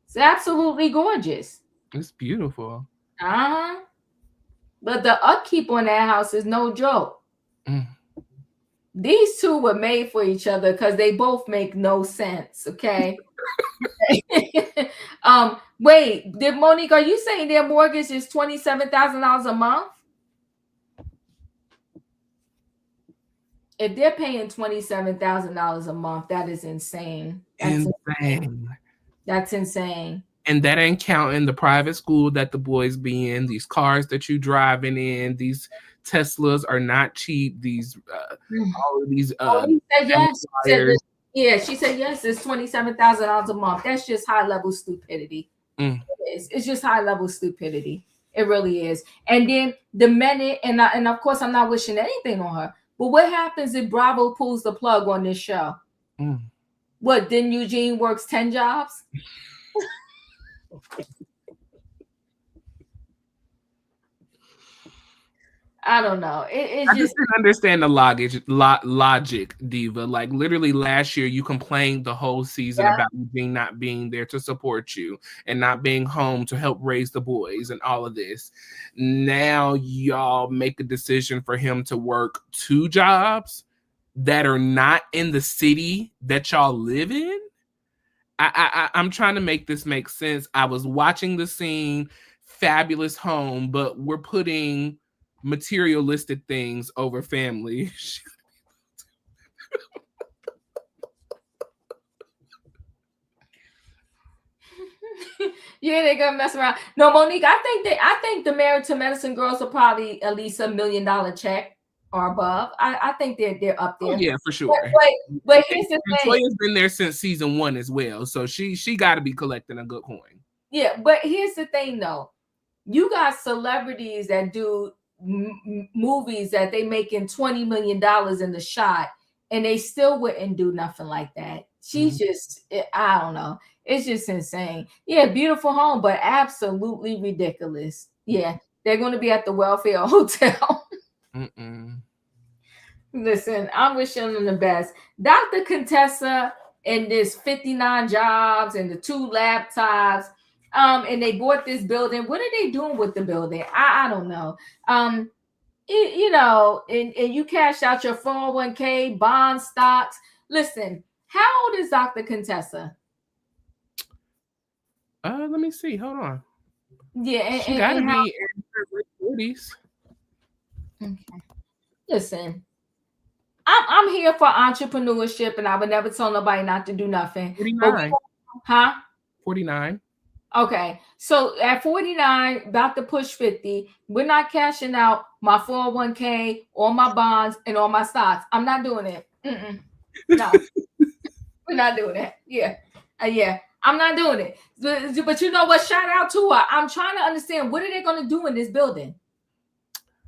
It's absolutely gorgeous. It's beautiful. But the upkeep on that house is no joke. These two were made for each other because they both make no sense. Okay. Wait, Monique, are you saying their mortgage is $27,000 a month? If they're paying $27,000 a month, that is insane. That's insane. And that ain't counting the private school that the boys be in, these cars that you driving in, these Teslas are not cheap. These all of these he said yes. She said yes, it's $27,000 a month. That's just high level stupidity. It's just high level stupidity. It really is. And then the minute, and of course, I'm not wishing anything on her. But what happens if Bravo pulls the plug on this show? What, then Eugene works 10 jobs? I don't know. I just didn't understand the logic, Diva. Like literally last year, you complained the whole season about Eugene not being there to support you and not being home to help raise the boys and all of this. Now y'all make a decision for him to work 2 jobs that are not in the city that y'all live in. I'm trying to make this make sense. I was watching the scene, fabulous home, but we're putting materialistic things over family. Yeah, they're gonna mess around. No, Monique, I think the Married to Medicine girls are probably at least $1 million check or above. I think they're up there. Oh, yeah, for sure. But here's the thing. Toya's been there since season 1 as well, so she got to be collecting a good coin. Yeah, but here's the thing though. You got celebrities that do movies that they making $20 million in the shot, and they still wouldn't do nothing like that. She's just, I don't know. It's just insane. Yeah, beautiful home, but absolutely ridiculous. Yeah, they're going to be at the Welfare Hotel. Listen, I'm wishing them the best. Dr. Contessa and this 59 jobs and the 2 laptops. And they bought this building. What are they doing with the building? I don't know. You know, and you cashed out your 401k, bond stocks. Listen, how old is Dr. Contessa? Let me see. Hold on. Yeah, she gotta be in her 40s. Okay. Listen, I'm here for entrepreneurship, and I would never tell nobody not to do nothing. 49. 49. Okay, so at 49, about to push 50, we're not cashing out my 401k, all my bonds, and all my stocks. I'm not doing it. No, we're not doing that. Yeah, I'm not doing it. But you know what? Shout out to her. I'm trying to understand, what are they going to do in this building?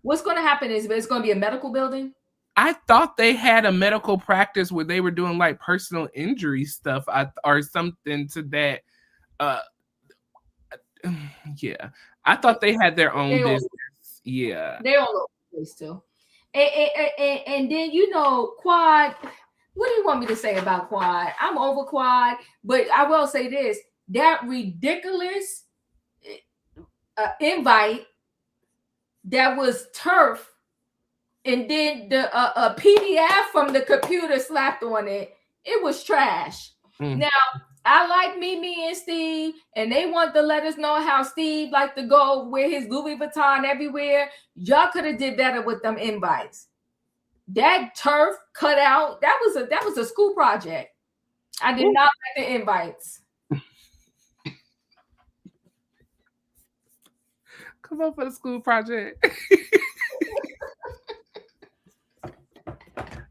What's going to happen is it's going to be a medical building? I thought they had a medical practice where they were doing like personal injury stuff or something to that. Yeah, I thought they had their own business. Yeah, they're all over the place too. And then, you know, Quad. What do you want me to say about Quad? I'm over Quad, but I will say this: that ridiculous invite that was turf, and then the a PDF from the computer slapped on it. It was trash. Now, I like Mimi and Steve, and they want to let us know how Steve like to go wear his Louis Vuitton everywhere. Y'all could have did better with them invites. That turf cut out, that was a school project. I did not like the invites. Come on for the school project.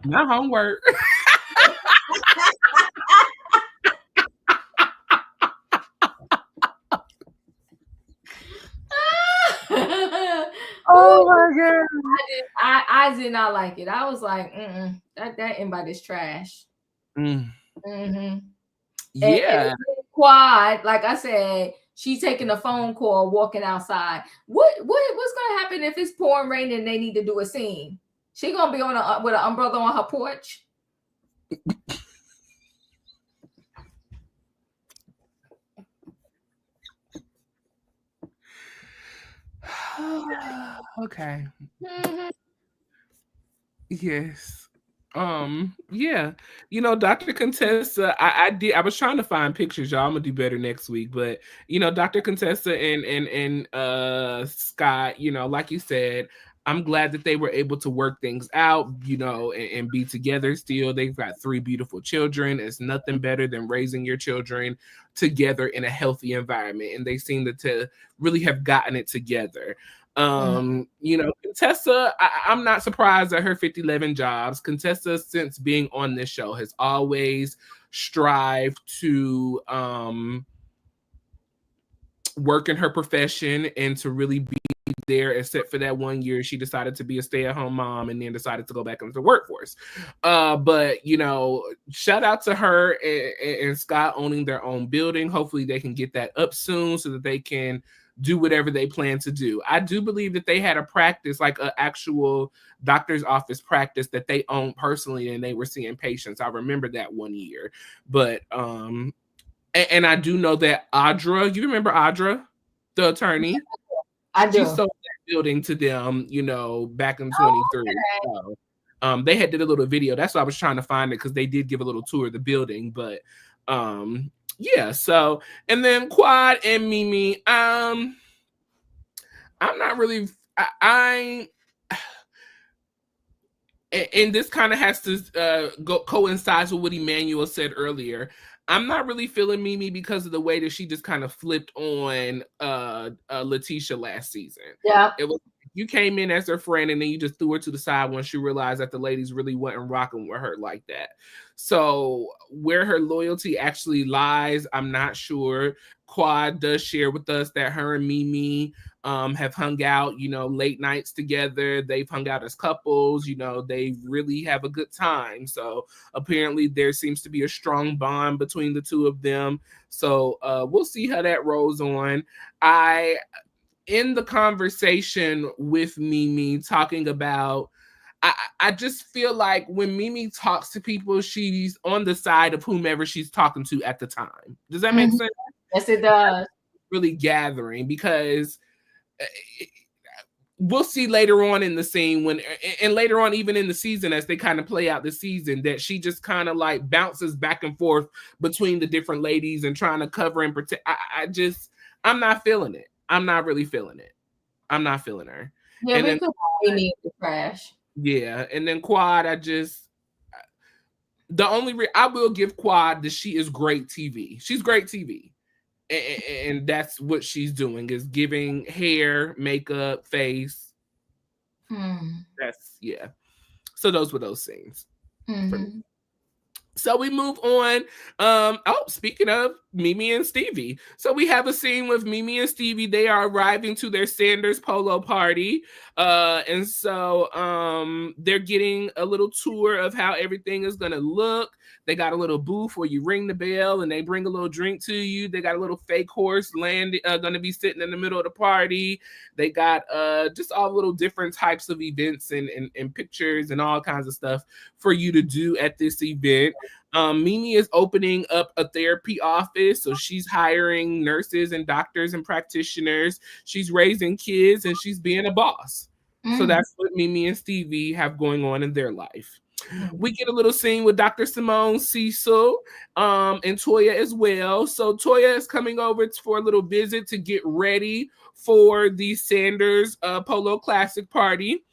Not homework. Oh my God. I did not like it. I was like, that invite is trash. Yeah. And Quad, like I said, she's taking a phone call, walking outside. What's gonna happen if it's pouring rain and they need to do a scene? She gonna be with an umbrella on her porch? Okay. Yes. Yeah. You know, Dr. Contessa, I was trying to find pictures, y'all. I'm gonna do better next week. But you know, Dr. Contessa and Scott, you know, like you said, I'm glad that they were able to work things out, you know, and be together still. They've got 3 beautiful children. It's nothing better than raising your children together in a healthy environment. And they seem to really have gotten it together. You know, Contessa, I'm not surprised at her 50-11 jobs. Contessa, since being on this show, has always strived to work in her profession and to really be there, except for that 1 year she decided to be a stay-at-home mom and then decided to go back into the workforce. But shout out to her and Scott owning their own building. Hopefully they can get that up soon so that they can do whatever they plan to do. I do believe that they had a practice, like an actual doctor's office practice that they owned personally, and they were seeing patients. I remember that 1 year. But and I do know that Audra, you remember Audra, the attorney? I do. She sold that building to them, back in 23. Okay. So, they had did a little video. That's why I was trying to find it, because they did give a little tour of the building. But yeah, so, and then Quad and Mimi, I'm not really, and this kind of has to coincides with what Emmanuel said earlier. I'm not really feeling Mimi because of the way that she just kind of flipped on Letitia last season. Yeah. It was, you came in as her friend and then you just threw her to the side once you realized that the ladies really wasn't rocking with her like that. So where her loyalty actually lies, I'm not sure. Quad does share with us that her and Mimi have hung out, late nights together. They've hung out as couples, they really have a good time. So apparently there seems to be a strong bond between the two of them. So we'll see how that rolls on. In the conversation with Mimi talking about, I just feel like when Mimi talks to people, she's on the side of whomever she's talking to at the time. Does that make sense? Yes, it does. Really gathering, because we'll see later on in the scene and later on even in the season, as they kind of play out the season, that she just kind of like bounces back and forth between the different ladies and trying to cover and protect. I'm not feeling it. I'm not really feeling it. I'm not feeling her. Yeah, and we then, could need to crash. Yeah, and then Quad, I will give Quad that she is great TV. She's great TV. And that's what she's doing, is giving hair, makeup, face. That's, yeah. So those were those scenes. So we move on. Speaking of Mimi and Stevie. So we have a scene with Mimi and Stevie. They are arriving to their Sanders Polo party. And so they're getting a little tour of how everything is going to look. They got a little booth where you ring the bell and they bring a little drink to you. They got a little fake horse going to be sitting in the middle of the party. They got just all little different types of events and pictures and all kinds of stuff for you to do at this event. Mimi is opening up a therapy office, so she's hiring nurses and doctors and practitioners. She's raising kids and she's being a boss. So that's what Mimi and Stevie have going on in their life. We get a little scene with Dr. Simone, Cecil, and Toya as well. So Toya is coming over for a little visit to get ready for the Sanders Polo Classic party.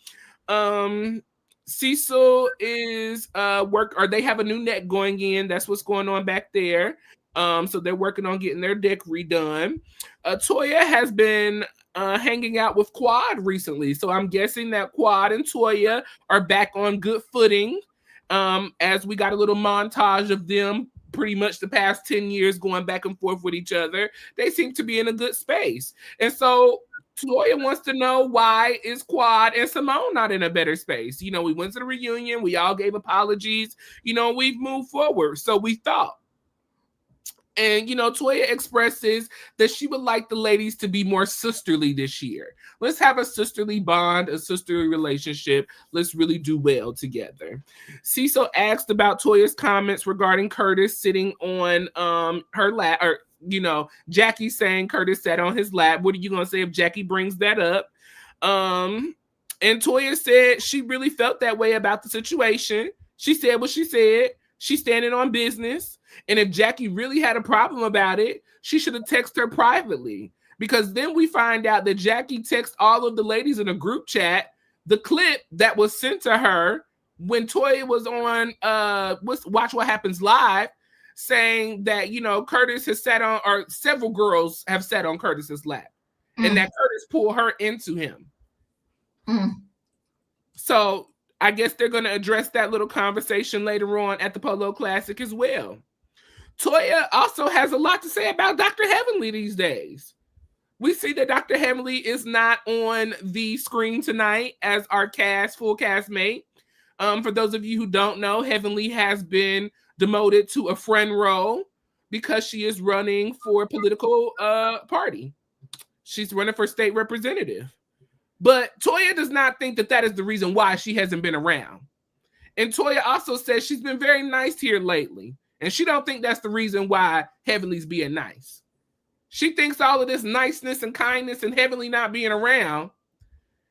Cecil is they have a new neck going in. That's what's going on back there. So they're working on getting their deck redone. Toya has been hanging out with Quad recently. So I'm guessing that Quad and Toya are back on good footing. As we got a little montage of them pretty much the past 10 years going back and forth with each other. They seem to be in a good space. And so Toya wants to know, why is Quad and Simone not in a better space? We went to the reunion. We all gave apologies. We've moved forward. So we thought. And, Toya expresses that she would like the ladies to be more sisterly this year. Let's have a sisterly bond, a sisterly relationship. Let's really do well together. Cecil asked about Toya's comments regarding Curtis sitting on her lap, or Jackie saying Curtis sat on his lap. What are you going to say if Jackie brings that up? And Toya said she really felt that way about the situation. She said what she said. She's standing on business. And if Jackie really had a problem about it, she should have texted her privately. Because then we find out that Jackie texted all of the ladies in a group chat the clip that was sent to her when Toya was on Watch What Happens Live, saying that, Curtis has sat on, or several girls have sat on Curtis's lap, and that Curtis pulled her into him. So I guess they're going to address that little conversation later on at the Polo Classic as well. Toya also has a lot to say about Dr. Heavenly these days. We see that Dr. Heavenly is not on the screen tonight as our full cast mate. For those of you who don't know, Heavenly has been demoted to a friend role because she is running for a political party. She's running for state representative. But Toya does not think that is the reason why she hasn't been around. And Toya also says she's been very nice here lately. And she don't think that's the reason why Heavenly's being nice. She thinks all of this niceness and kindness and Heavenly not being around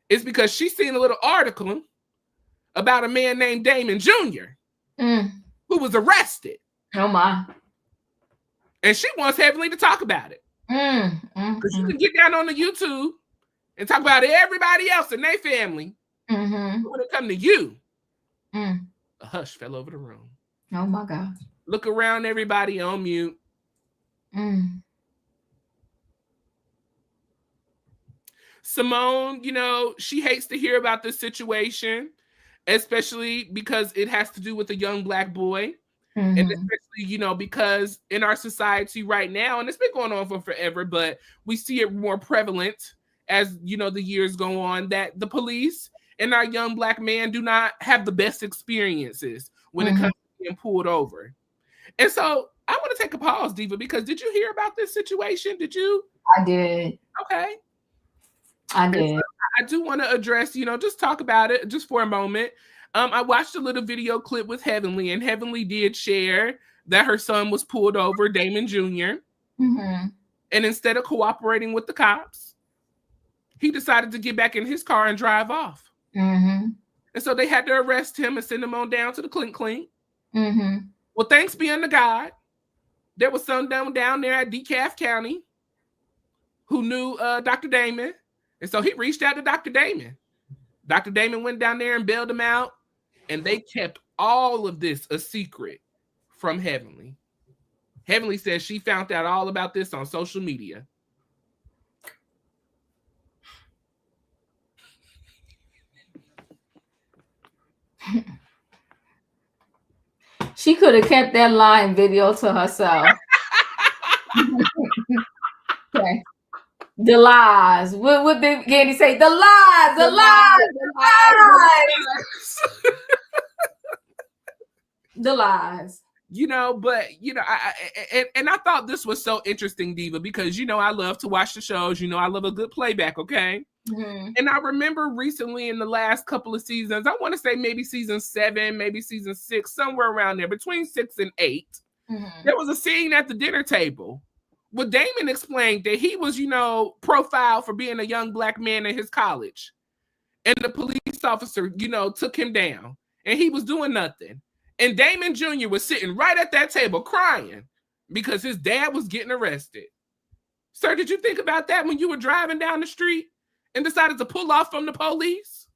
is because she's seen a little article about a man named Damon Jr. Who was arrested. Oh my. And she wants Heavenly to talk about it. Because you can get down on the YouTube and talk about everybody else in their family. But when it comes to you, a hush fell over the room. Oh my God. Look around, everybody on mute. Simone, she hates to hear about this situation, especially because it has to do with a young Black boy. And especially, because in our society right now, and it's been going on for forever, but we see it more prevalent as, the years go on, that the police and our young Black men do not have the best experiences when it comes to being pulled over. And so I want to take a pause, Diva, because did you hear about this situation? Did you? I did. Okay. I did. So I do want to address, just talk about it just for a moment. I watched a little video clip with Heavenly, and Heavenly did share that her son was pulled over, Damon Jr. And instead of cooperating with the cops, he decided to get back in his car and drive off. And so they had to arrest him and send him on down to the clink clink. Well, thanks be unto God, there was someone down there at DeKalb County who knew Dr. Damon. And so he reached out to Dr. Damon. Dr. Damon went down there and bailed him out. And they kept all of this a secret from Heavenly. Heavenly says she found out all about this on social media. She could have kept that lying video to herself. Okay. The lies. What did Candy say? The lies. The lies. The lies. But I thought this was so interesting, Diva, because I love to watch the shows. I love a good playback. Okay. And I remember recently in the last couple of seasons, I want to say maybe season 7, maybe season 6, somewhere around there, between 6 and 8, there was a scene at the dinner table where Damon explained that he was, profiled for being a young Black man in his college. And the police officer, took him down and he was doing nothing. And Damon Jr. was sitting right at that table crying because his dad was getting arrested. Sir, did you think about that when you were driving down the street and decided to pull off from the police?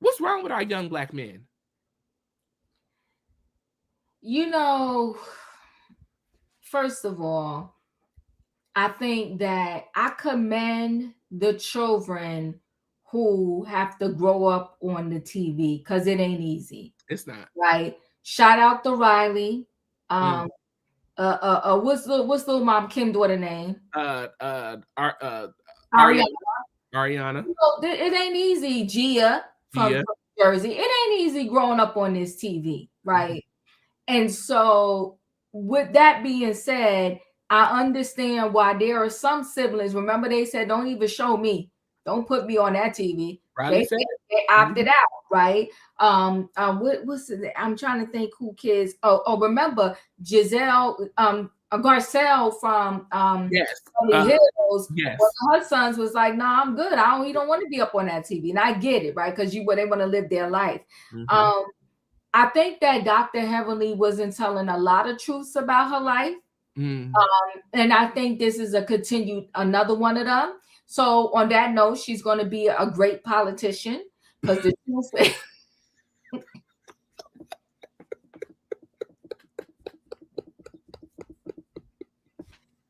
What's wrong with our young Black men? First of all, I think that I commend the children who have to grow up on the TV because it ain't easy. It's not. Right? Shout out to Riley. What's little mom Kim daughter name? Ariana. It ain't easy, Gia from Jersey. It ain't easy growing up on this TV, right? And so with that being said, I understand why there are some siblings. Remember, they said, don't even show me. Don't put me on that TV. They opted out, right? What's it? I'm trying to think who kids. Remember Giselle, Garcelle from Hills. Yes. Her sons was like, "Nah, I'm good. He don't want to be up on that TV." And I get it, right? Because they want to live their life. I think that Dr. Heavenly wasn't telling a lot of truths about her life. And I think this is another one of them. So on that note, she's going to be a great politician because the truth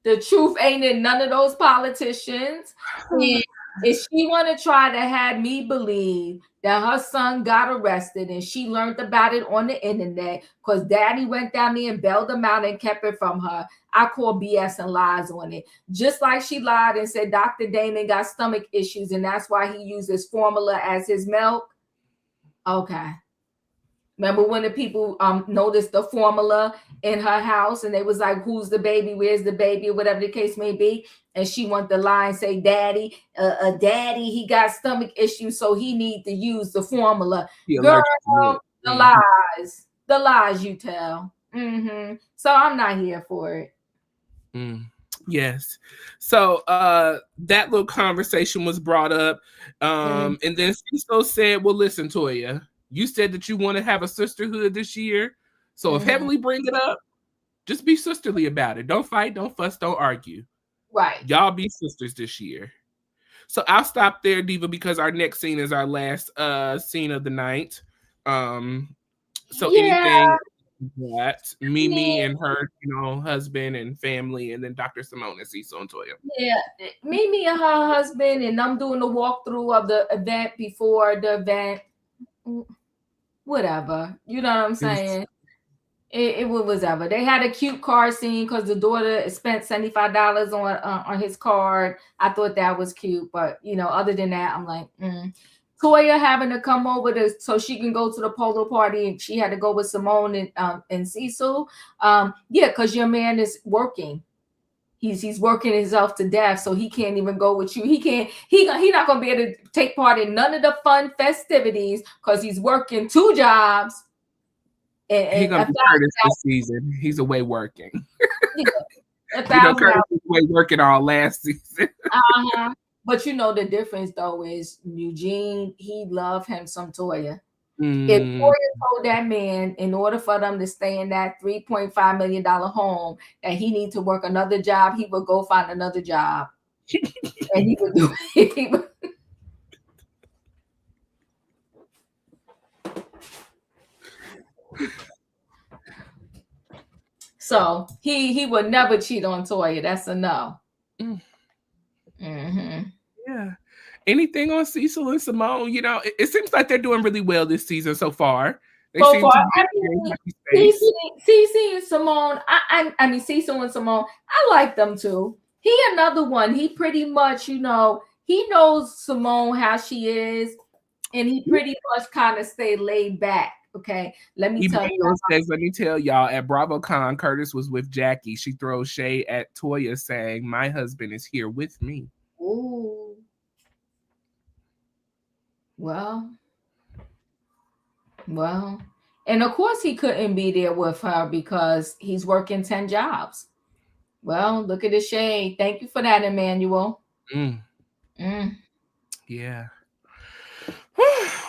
the truth ain't in none of those politicians. And if she want to try to have me believe that her son got arrested and she learned about it on the internet because daddy went down there and bailed him out and kept it from her, I call BS and lies on it. Just like she lied and said Dr. Damon got stomach issues and that's why he uses formula as his milk. Okay. Remember when the people noticed the formula in her house and they was like, who's the baby? Where's the baby? Or whatever the case may be. And she wanted to lie and say, daddy, he got stomach issues, so he need to use the formula. Girl, the lies you tell. So I'm not here for it. Yes. So that little conversation was brought up. And then Cecil said, well, listen, Toya, you said that you want to have a sisterhood this year. So if Heavenly bring it up, just be sisterly about it. Don't fight, don't fuss, don't argue. Right. Y'all be sisters this year. So I'll stop there, Diva, because our next scene is our last scene of the night. Anything that Mimi and her, husband and family, and then Dr. Simone and Cecil and Toya. Yeah, Mimi and her husband, and I'm doing the walkthrough of the event before the event. Whatever, you know what I'm saying? It was ever. They had a cute car scene because the daughter spent $75 on his card. I thought that was cute, but other than that, I'm like, Toya having to come over so she can go to the polo party, and she had to go with Simone and Cecil. Because your man is working. He's working himself to death, so he can't even go with you. He's not gonna be able to take part in none of the fun festivities because he's working 2 jobs. He's gonna be Curtis this season. He's away working. Curtis was away working all last season. But the difference though is Eugene, he loved him some Toya. If Toya told that man, in order for them to stay in that $3.5 million home, that he need to work another job, he would go find another job. And he would do it. So he would never cheat on Toya. That's a no. Yeah. Anything on Cecil and Simone? It seems like they're doing really well this season so far. Cecil and Simone. I mean Cecil and Simone. I like them too. He another one. He pretty much, he knows Simone how she is, and he pretty much kind of stay laid back. Okay, let me tell y'all. At BravoCon, Curtis was with Jackie. She throws shade at Toya, saying, "My husband is here with me." Ooh. Well, and of course he couldn't be there with her because he's working 10 jobs. Well, look at the shade. Thank you for that, Emmanuel. Yeah.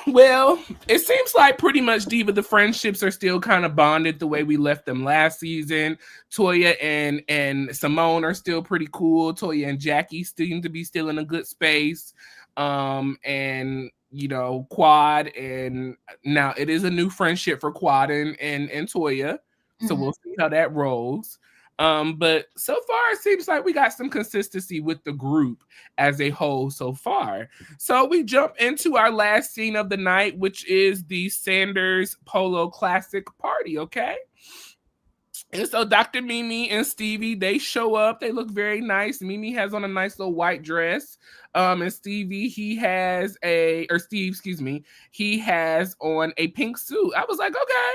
Well, it seems like pretty much, Diva, the friendships are still kind of bonded the way we left them last season. Toya and Simone are still pretty cool. Toya and Jackie seem to be still in a good space. And Quad, and now it is a new friendship for Quad and Toya. So we'll see how that rolls. But so far, it seems like we got some consistency with the group as a whole so far. So we jump into our last scene of the night, which is the Sanders Polo Classic party, okay? And so Dr. Mimi and Stevie, they show up. They look very nice. Mimi has on a nice little white dress. And Steve, he has on a pink suit. I was like, okay,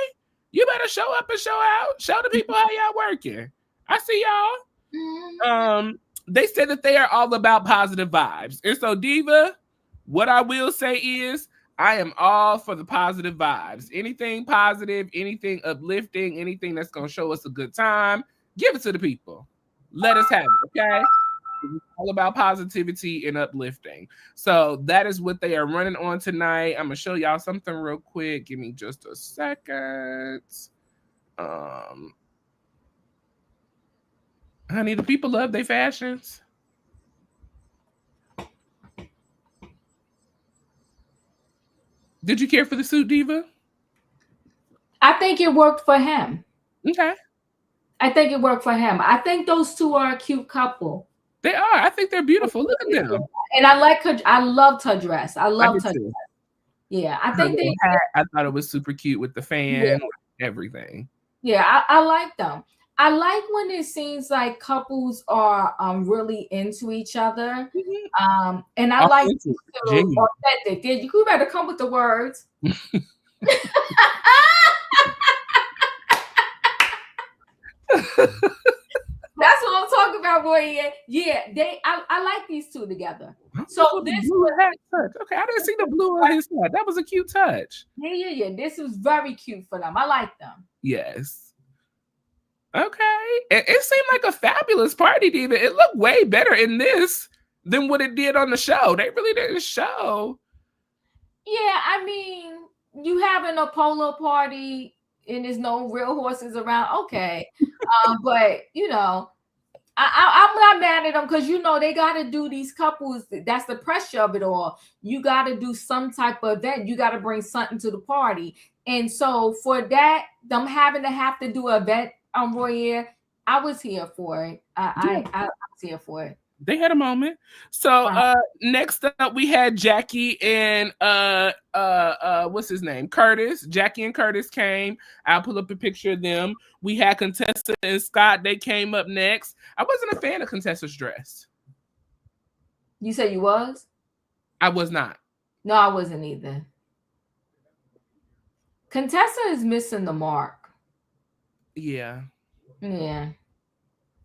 you better show up and show out. Show the people how y'all working. I see y'all. They said that they are all about positive vibes. And so, Diva, what I will say is I am all for the positive vibes. Anything positive, anything uplifting, anything that's going to show us a good time, give it to the people. Let us have it, okay? It's all about positivity and uplifting. So that is what they are running on tonight. I'm going to show y'all something real quick. Give me just a second. Honey, the people love their fashions. Did you care for the suit, Diva? I think it worked for him. Okay. I think it worked for him. I think those two are a cute couple. They are. I think they're beautiful. Look at them. And I like her. I loved her dress. I loved her too. dress. Yeah, I Her think little hat, I thought it was super cute with the fan, everything. Yeah, I like them. I like when it seems like couples are really into each other. And I like authentic. You better come with the words. That's what I'm talking about, boy. Yeah, I like these two together. So this blue hat touch. Okay, I didn't see the blue on his hat. That was a cute touch. Yeah. This was very cute for them. I like them. Yes. Okay. It seemed like a fabulous party, Diva. It looked way better in this than what it did on the show. They really didn't show. Yeah, I mean, you having a polo party and there's no real horses around. Okay. But you know, I'm not mad at them because you know they got to do these couples. That's the pressure of it all. You got to do some type of event. You got to bring something to the party, and so for that, them having to do an event on Royaire, I was here for it. I was here for it. They had a moment. So next up we had Jackie and what's his name? Curtis. Jackie and Curtis came. I'll pull up a picture of them. We had Contessa and Scott. They came up next. I wasn't a fan of Contessa's dress. You said you was? I was not. No, I wasn't either. Contessa is missing the mark. Yeah.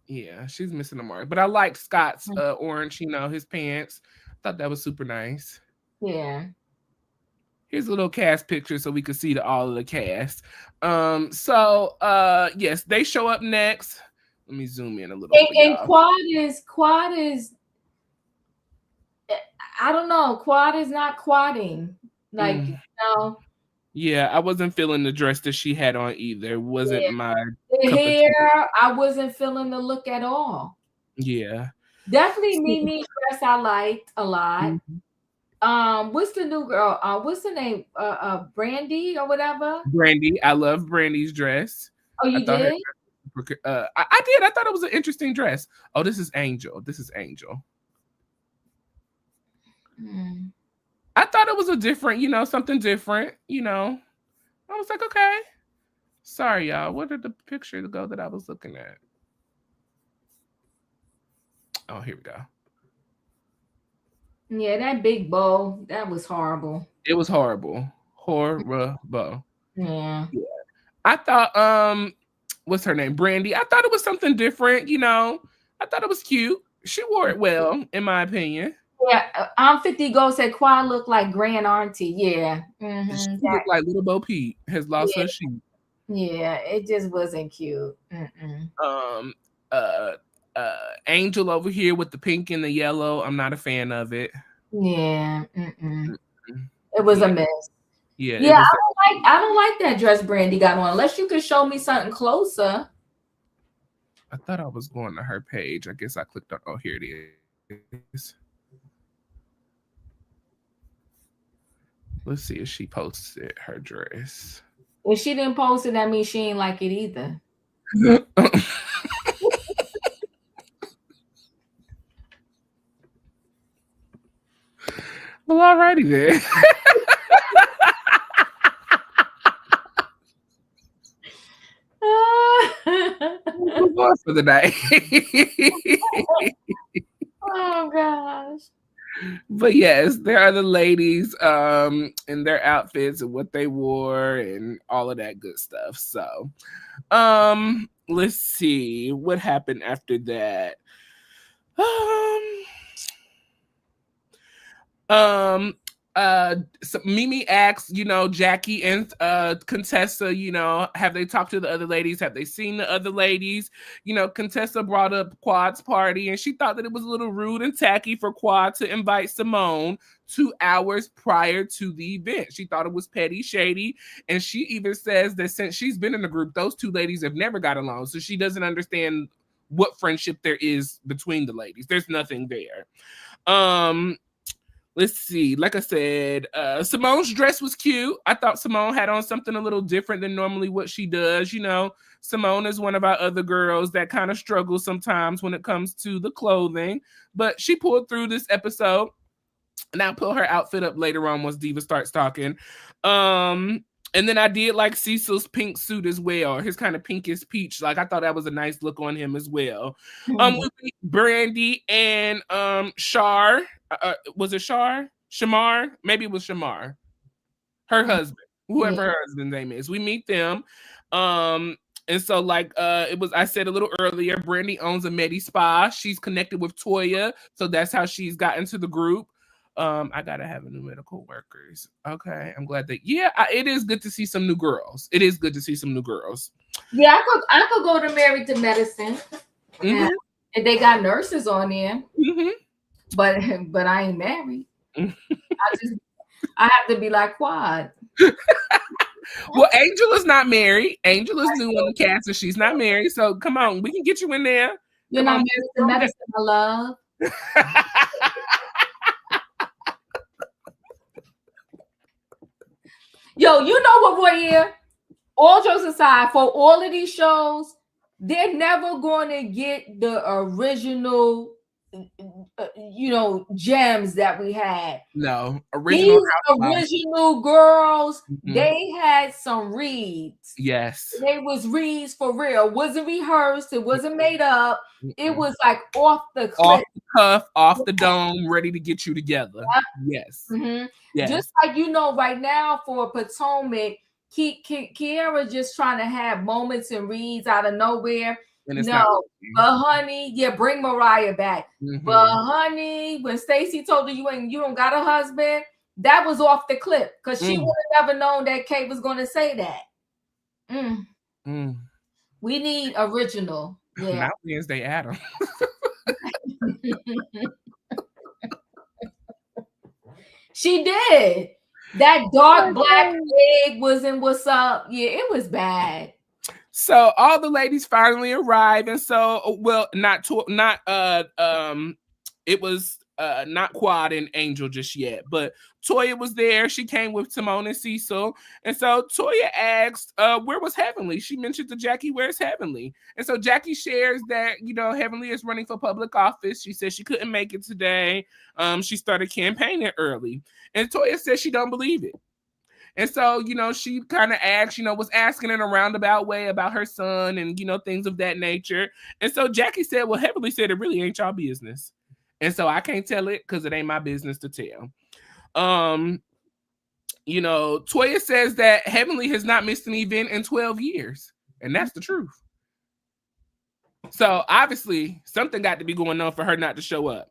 Yeah, she's missing the mark. But I liked Scott's orange, his pants. Thought that was super nice. Yeah. Here's a little cast picture so we could see all of the cast. Yes, they show up next. Let me zoom in a little bit. And Quad is I don't know. Quad is not quadding. Like, Yeah, I wasn't feeling the dress that she had on either. It wasn't my the hair. I wasn't feeling the look at all. Yeah. Definitely Mimi's dress I liked a lot. What's the new girl? What's the name? Brandy or whatever? Brandy. I love Brandy's dress. Oh, you did? I did. I thought it was an interesting dress. Oh, this is Angel. I thought it was a different, something different, I was like, okay. Sorry, y'all. Where did the picture go that I was looking at? Oh, here we go. Yeah, that big bow, that was horrible. It was horrible. Horrible. Yeah. I thought, what's her name? Brandy. I thought it was something different, I thought it was cute. She wore it well, in my opinion. Yeah, 50 Go said Quad looked like Grand Auntie. Yeah. Mm-hmm. She looked like Little Bo Peep has lost her sheep. Yeah, it just wasn't cute. Angel over here with the pink and the yellow. I'm not a fan of it. Yeah. It was a mess. Yeah. I don't like that dress Brandy got on. Unless you could show me something closer. I thought I was going to her page. I guess I clicked on. Oh, here it is. Let's see if she posted her dress. If she didn't post it, that means she ain't like it either. Well, alrighty then. Move on for the night. Oh gosh. But yes, there are the ladies in their outfits and what they wore and all of that good stuff. So let's see what happened after that. So Mimi asks, Jackie and Contessa, have they talked to the other ladies? Have they seen the other ladies? Contessa brought up Quad's party and she thought that it was a little rude and tacky for Quad to invite Simone 2 hours prior to the event. She thought it was petty, shady, and she even says that since she's been in the group, those two ladies have never got along, so she doesn't understand what friendship there is between the ladies. There's nothing there. let's see. Like I said, Simone's dress was cute. I thought Simone had on something a little different than normally what she does. You know, Simone is one of our other girls that kind of struggles sometimes when it comes to the clothing, but she pulled through this episode. And I'll put her outfit up later on once Diva starts talking. And then I did like Cecil's pink suit as well. His kind of pinkish peach. Like I thought that was a nice look on him as well. We meet Brandy and Shar. Was it Shar? Shamar? Maybe it was Shamar. Her husband. Whoever her husband's name is. We meet them. And so like it was I said a little earlier, Brandy owns a Medi Spa. She's connected with Toya. So that's how she's gotten to the group. I gotta have a new medical workers. Okay, I'm glad that. It is good to see some new girls. It is good to see some new girls. Yeah, I could go to Married to Medicine, and they got nurses on there. But I ain't married. I have to be like Quad. Well, Angel is not married. Angel is new on the cast, and she's not married. So come on, we can get you in there. You're not Married to Medicine, my love. Yo, you know what, Royaire? All jokes aside, for all of these shows, they're never going to get the original, gems that we had. No, These original girls, they had some reads. Yes. They was reads for real. It wasn't rehearsed. It wasn't made up. It was like off the cliff. Off the cuff, off the dome, ready to get you together. Yes. Yes. Just like, right now for Potomac, Kiara just trying to have moments and reads out of nowhere. No, but honey, bring Mariah back. But honey, when Stacey told her you don't got a husband, that was off the clip because she would have never known that Kate was going to say that. We need original. Yeah. Not Wednesday Adam. She did. That dark black wig was in What's Up. Yeah, it was bad. So all the ladies finally arrived, and so it was not Quad and Angel just yet, but Toya was there. She came with Simone and Cecil, and so Toya asked, "Where was Heavenly?" She mentioned to Jackie, "Where's Heavenly?" And so Jackie shares that Heavenly is running for public office. She said she couldn't make it today. She started campaigning early, and Toya said she don't believe it. And so, she kind of asked, was asking in a roundabout way about her son and, things of that nature. And so Jackie said, well, Heavenly said it really ain't y'all business. And so I can't tell it because it ain't my business to tell. Toya says that Heavenly has not missed an event in 12 years. And that's the truth. So obviously something got to be going on for her not to show up.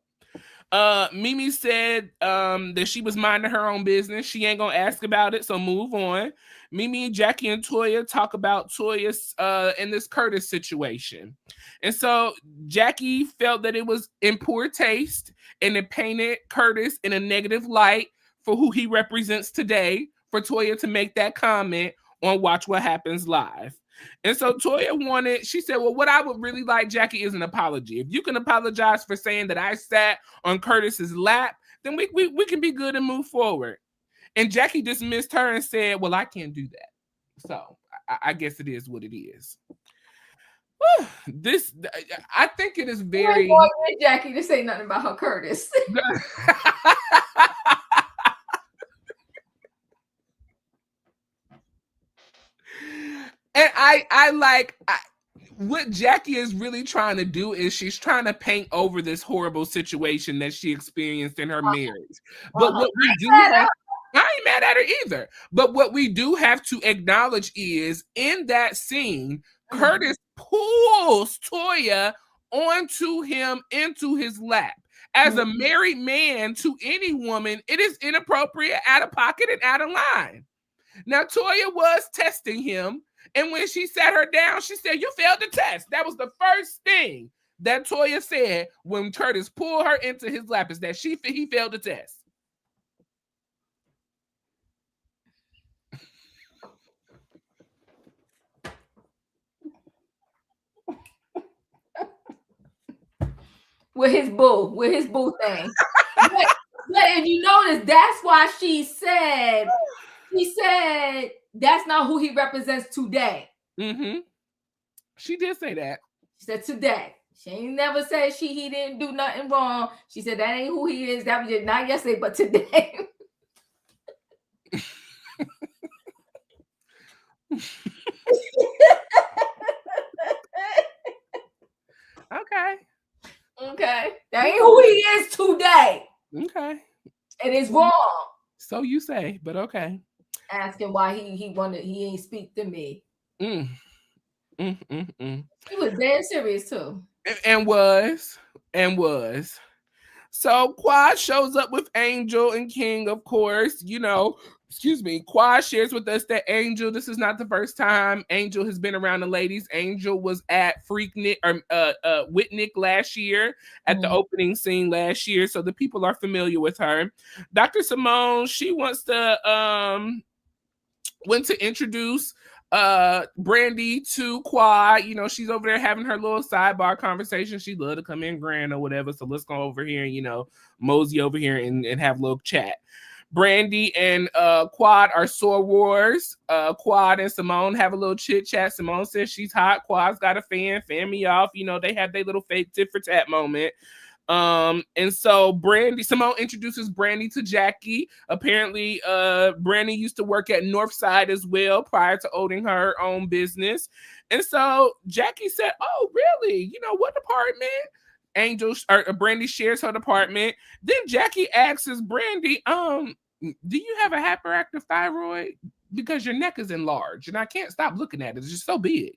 Mimi said that she was minding her own business. She ain't gonna ask about it, so move on. Mimi, Jackie, and Toya talk about Toya's in this Curtis situation. And so Jackie felt that it was in poor taste and it painted Curtis in a negative light for who he represents today for Toya to make that comment on Watch What Happens Live. And so Toya she said, well, what I would really like, Jackie, is an apology. If you can apologize for saying that I sat on Curtis's lap, then we can be good and move forward. And Jackie dismissed her and said, well, I can't do that. So I guess it is what it is. I think it is very... Jackie to say nothing about her Curtis. And I like what Jackie is really trying to do is she's trying to paint over this horrible situation that she experienced in her marriage. But what we do have, I ain't mad at her either. But what we do have to acknowledge is in that scene, Curtis pulls Toya onto him into his lap. As a married man to any woman, it is inappropriate, out of pocket, and out of line. Now, Toya was testing him. And when she sat her down, she said, you failed the test. That was the first thing that Toya said when Curtis pulled her into his lap, is that he failed the test. With his boo thing. But if you notice, that's why she said that's not who he represents today. Mm-hmm. She did say that. She said today. She ain't never said he didn't do nothing wrong. She said that ain't who he is. That was just not yesterday, but today. Okay. That ain't who he is today. Okay. It is wrong. So you say, but okay. Asking why he ain't speak to me. He was dead serious too. And was. So Quad shows up with Angel and King, of course. Quad shares with us that Angel, this is not the first time Angel has been around the ladies. Angel was at Whitnick last year at the opening scene last year, so the people are familiar with her. Dr. Simone, she went to introduce Brandy to Quad. She's over there having her little sidebar conversation. She'd love to come in grand or whatever, so let's go over here and mosey over here and have a little chat. Brandy and Quad are sore wars. Quad and Simone have a little chit chat. Simone says she's hot. Quad's got a fan me off. They have their little fake tit for tat moment. And so Simone introduces Brandy to Jackie. Apparently, Brandy used to work at Northside as well prior to owning her own business. And so Jackie said, "Oh, really? What department?" Brandy shares her department. Then Jackie asks Brandy, "Do you have a hyperactive thyroid? Because your neck is enlarged, and I can't stop looking at it. It's just so big."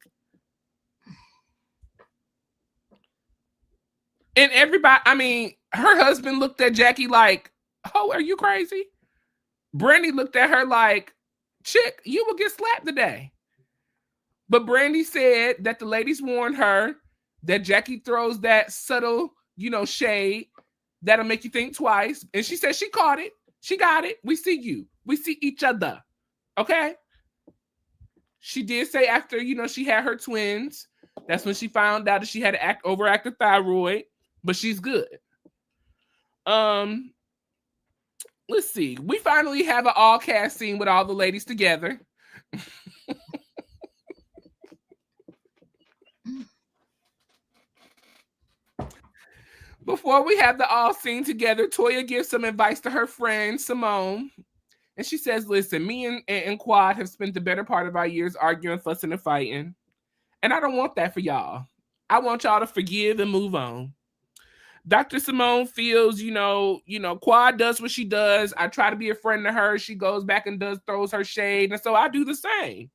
And everybody, her husband looked at Jackie like, "Oh, are you crazy?" Brandy looked at her like, "Chick, you will get slapped today." But Brandy said that the ladies warned her that Jackie throws that subtle, shade that'll make you think twice. And she said she caught it. She got it. We see you. We see each other. Okay? She did say after, she had her twins, that's when she found out that she had an overactive thyroid. But she's good. Let's see. We finally have an all cast scene with all the ladies together. Before we have the all scene together, Toya gives some advice to her friend Simone. And she says, "Listen, me and Quad have spent the better part of our years arguing, fussing, and fighting. And I don't want that for y'all. I want y'all to forgive and move on. Dr. Simone feels, Quad does what she does. I try to be a friend to her. She goes back and throws her shade. And so I do the same."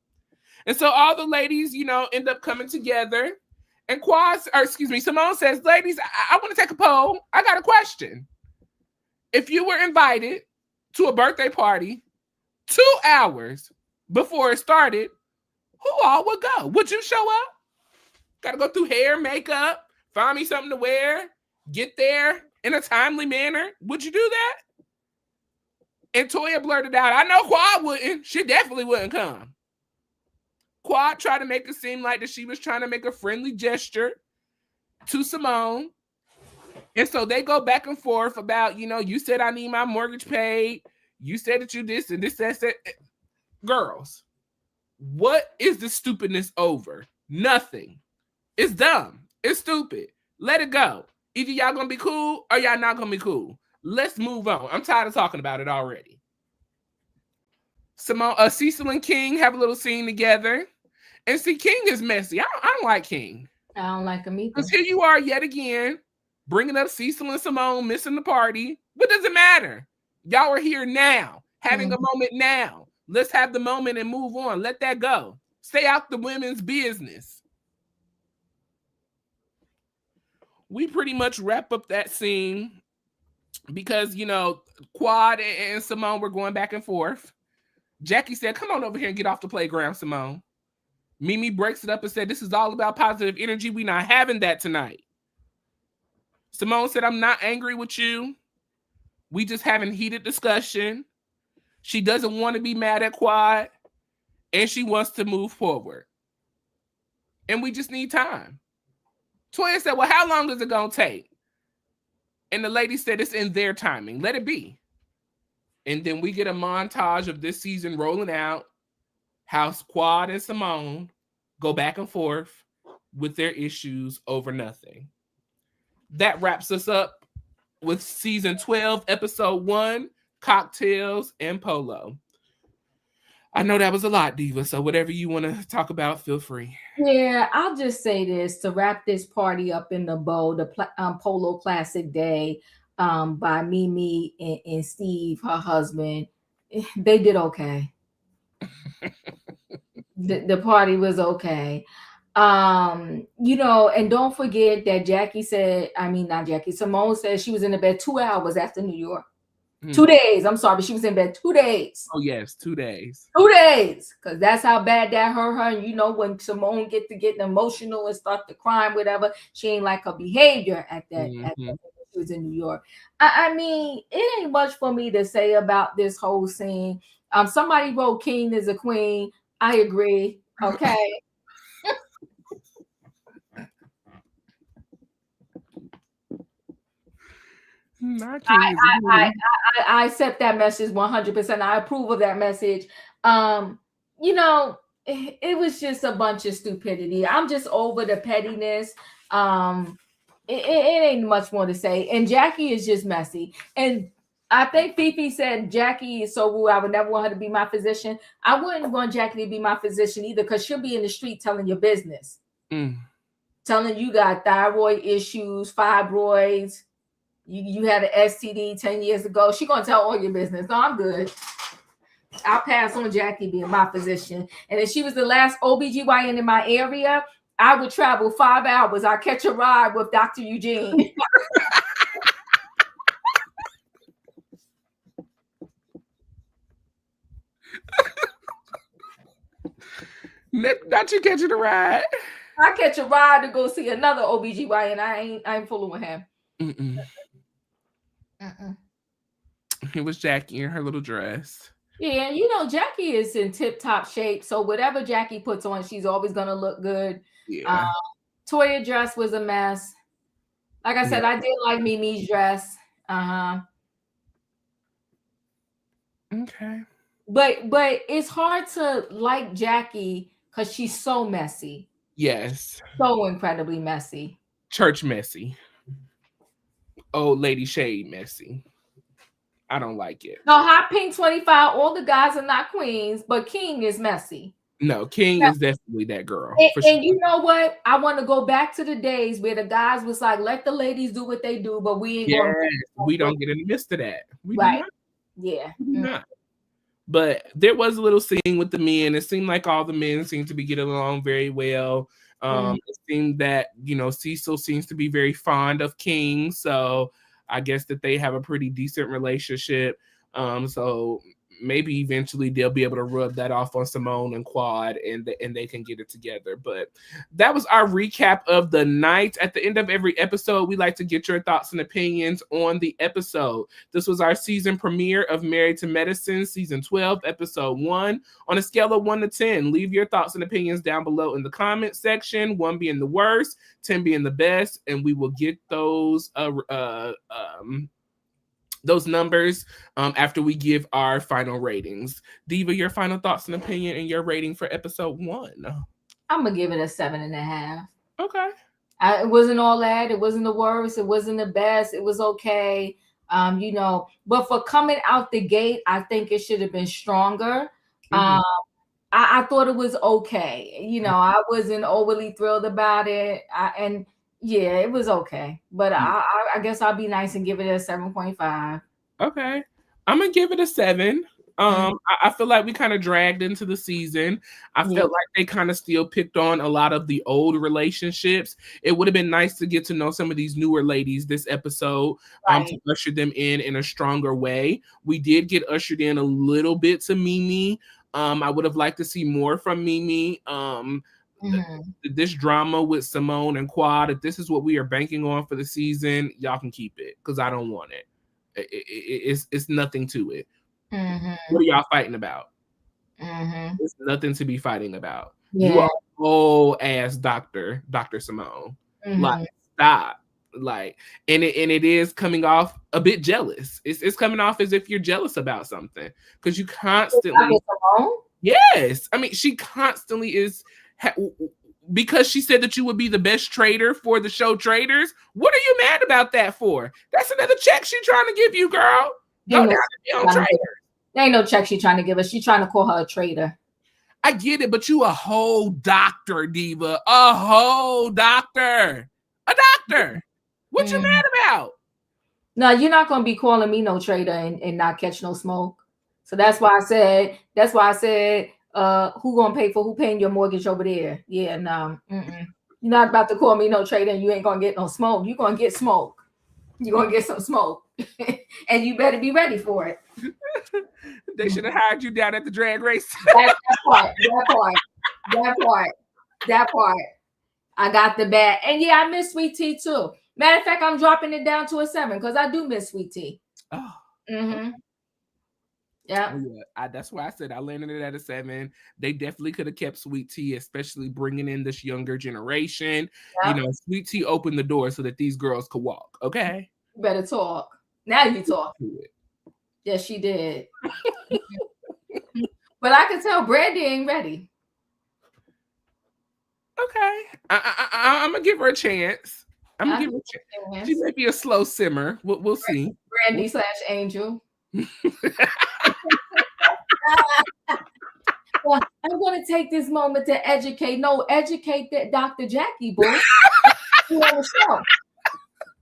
And so all the ladies, end up coming together. And Simone says, "Ladies, I want to take a poll. I got a question. If you were invited to a birthday party 2 hours before it started, who all would go? Would you show up? Got to go through hair, makeup, find me something to wear, get there in a timely manner. Would you do that?" And Toya blurted out, "I know Quad wouldn't. She definitely wouldn't come." Quad tried to make it seem like that she was trying to make a friendly gesture to Simone. And so they go back and forth about, you said I need my mortgage paid. You said that you this and this, that. Girls, what is the stupidness over? Nothing. It's dumb. It's stupid. Let it go. Either y'all gonna be cool or y'all not gonna be cool. Let's move on. I'm tired of talking about it already. Cecil and King have a little scene together. And see, King is messy. I don't like King. I don't like him either. Because here you are yet again, bringing up Cecil and Simone, missing the party. What does it matter? Y'all are here now, having a moment now. Let's have the moment and move on. Let that go. Stay out the women's business. We pretty much wrap up that scene because, Quad and Simone were going back and forth. Jackie said, "Come on over here and get off the playground, Simone." Mimi breaks it up and said, "This is all about positive energy. We're not having that tonight." Simone said, "I'm not angry with you. We just having heated discussion. She doesn't want to be mad at Quad, and she wants to move forward. And we just need time." Toya said, "Well, how long is it going to take?" And the lady said it's in their timing. Let it be. And then we get a montage of this season rolling out. How Quad and Simone go back and forth with their issues over nothing. That wraps us up with season 12, episode 1, Cocktails and Polo. I know that was a lot, Diva, so whatever you want to talk about, feel free. Yeah, I'll just say this to wrap this party up in the bow, the Polo Classic Day by Mimi and Steve, her husband. They did okay. The party was okay. You know, and don't forget that Simone said she was in the bed 2 hours after New York. 2 days. I'm sorry, but she was in bed 2 days. Oh yes, 2 days. 2 days, because that's how bad that hurt her. And you know, when Simone getting emotional and start to cry, whatever, she ain't like her behavior at that. She was in New York. I mean, it ain't much for me to say about this whole scene. Somebody wrote King is a queen. I agree. Okay. I accept that message 100%. I approve of that message. You know, it was just a bunch of stupidity. I'm just over the pettiness. It ain't much more to say. And Jackie is just messy. And I think Fifi said Jackie is so rude. I would never want her to be my physician. I wouldn't want Jackie to be my physician either, because she'll be in the street telling your business. Telling you got thyroid issues, fibroids. You had an STD 10 years ago. She's going to tell all your business. No, I'm good. I'll pass on Jackie being my physician. And if she was the last OBGYN in my area, I would travel 5 hours. I'd catch a ride with Dr. Eugene. Not you catching a ride. I catch a ride to go see another OBGYN. I ain't fooling with him. It was Jackie in her little dress. Yeah, you know, Jackie is in tip-top shape. So whatever Jackie puts on, she's always going to look good. Yeah. Toya dress was a mess. Like I said, I did like Mimi's dress. Okay. But it's hard to like Jackie because she's so messy. Yes. So incredibly messy. Church messy. Old lady shade messy. I don't like it. No, Hot Pink 25, all the guys are not queens, but King is messy. No, King is definitely that girl. And you know what? I want to go back to the days where the guys was like, let the ladies do what they do, but we ain't we don't get in the midst of that. We do right. not. Yeah. We do not. But there was a little scene with the men. It seemed like all the men seemed to be getting along very well. It seemed that, you know, Cecil seems to be very fond of King. So I guess that they have a pretty decent relationship. So maybe eventually they'll be able to rub that off on Simone and Quad, and they can get it together. But that was our recap of the night. At the end of every episode, we like to get your thoughts and opinions on the episode. This was our season premiere of Married to Medicine, season 12, episode 1. On a scale of 1 to 10, leave your thoughts and opinions down below in the comment section, 1 being the worst, 10 being the best, and we will get those numbers after we give our final ratings. Diva, your final thoughts and opinion and your rating for episode 1. I'm gonna give it a 7.5. Okay. It wasn't all that. It wasn't the worst. It wasn't the best. It was okay. You know, but for coming out the gate, I think it should have been stronger. I thought it was okay. You know, I wasn't overly thrilled about it. It was okay. But I guess I'll be nice and give it a 7.5. Okay. I'm going to give it a 7. I feel like we kind of dragged into the season. I felt like they kind of still picked on a lot of the old relationships. It would have been nice to get to know some of these newer ladies this episode, to usher them in a stronger way. We did get ushered in a little bit to Mimi. I would have liked to see more from Mimi. This drama with Simone and Quad, if this is what we are banking on for the season, y'all can keep it, because I don't want it. It's nothing to it. What are y'all fighting about? It's nothing to be fighting about. You are whole ass Dr. Simone. Like, stop. Like, and it is coming off a bit jealous. It's coming off as if you're jealous about something because you constantly. Yes, I mean she constantly is. Because she said that you would be the best trader for the show Traders. What are you mad about that for? That's another check she's trying to give you, girl. Go down and be on Traders. There ain't no check she's trying to give us. She's trying to call her a trader. I get it, but you a whole doctor, Diva. A whole doctor. A doctor. What you mad about? No, you're not going to be calling me no trader and not catch no smoke. So that's why I said, who gonna pay for who paying your mortgage over there? Yeah, no. You're not about to call me no trader and you ain't gonna get no smoke. You're gonna get smoke. You're gonna get some smoke. And you better be ready for it. They should have hired you down at the drag race. that part. I got the bag. And yeah, I miss sweet tea too. Matter of fact, I'm dropping it down to a 7 because I do miss sweet tea. Oh. Yeah. That's why I said I landed it at a 7. They definitely could have kept sweet tea, especially bringing in this younger generation. Yeah. You know, sweet tea opened the door so that these girls could walk. Okay. You better talk. Now you talk. Yes, she did. But I can tell Brandy ain't ready. Okay. I'm gonna give her a chance. I'm gonna give her a chance. She may be a slow simmer. We'll see. Brandy / Angel. Well, I'm going to take this moment to educate that Dr. Jackie, boy. You on the show.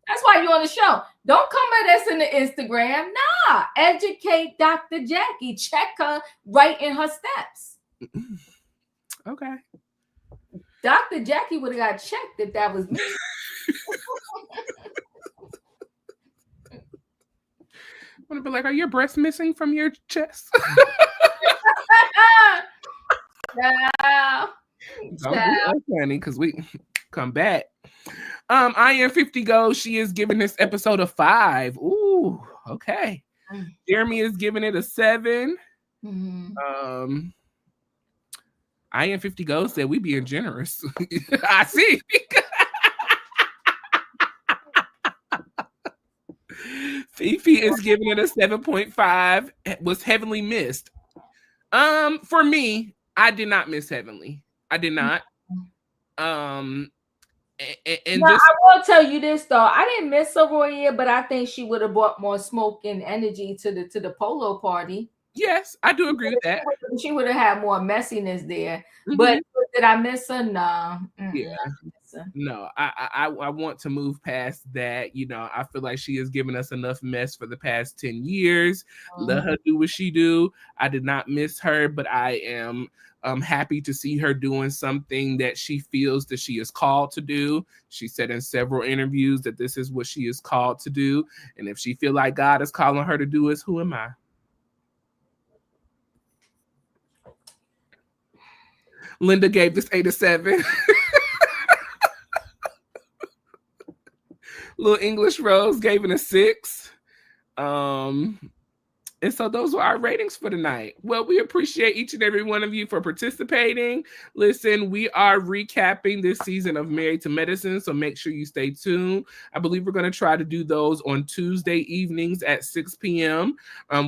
That's why you're on the show. Don't come at us in the Instagram. Nah, educate Dr. Jackie. Check her right in her steps. Okay. Dr. Jackie would have got checked if that was me. I'm gonna be like, are your breasts missing from your chest? Don't be unfunny because we come back. I am 50 goes. She is giving this episode a 5. Ooh, okay. Jeremy is giving it a 7. I am 50 goes said we being generous. I see. Fifi is giving it a 7.5. It was heavily missed. For me, I did not miss Heavenly. I did not. And now, I will tell you this though. I didn't miss her Royaire, but I think she would have brought more smoke and energy to the Polo party. Yes, I do agree with that. She would have had more messiness there. But did I miss her? No. Yeah. No, I want to move past that. You know, I feel like she has given us enough mess for the past 10 years. Let her do what she do. I did not miss her, but I am happy to see her doing something that she feels that she is called to do. She said in several interviews that this is what she is called to do. And if she feel like God is calling her to do it, who am I? Linda gave this 8 or 7. Little English Rose gave it a 6. And so those were our ratings for tonight. Well, we appreciate each and every one of you for participating. Listen, we are recapping this season of Married to Medicine, so make sure you stay tuned. I believe we're going to try to do those on Tuesday evenings at 6 p.m.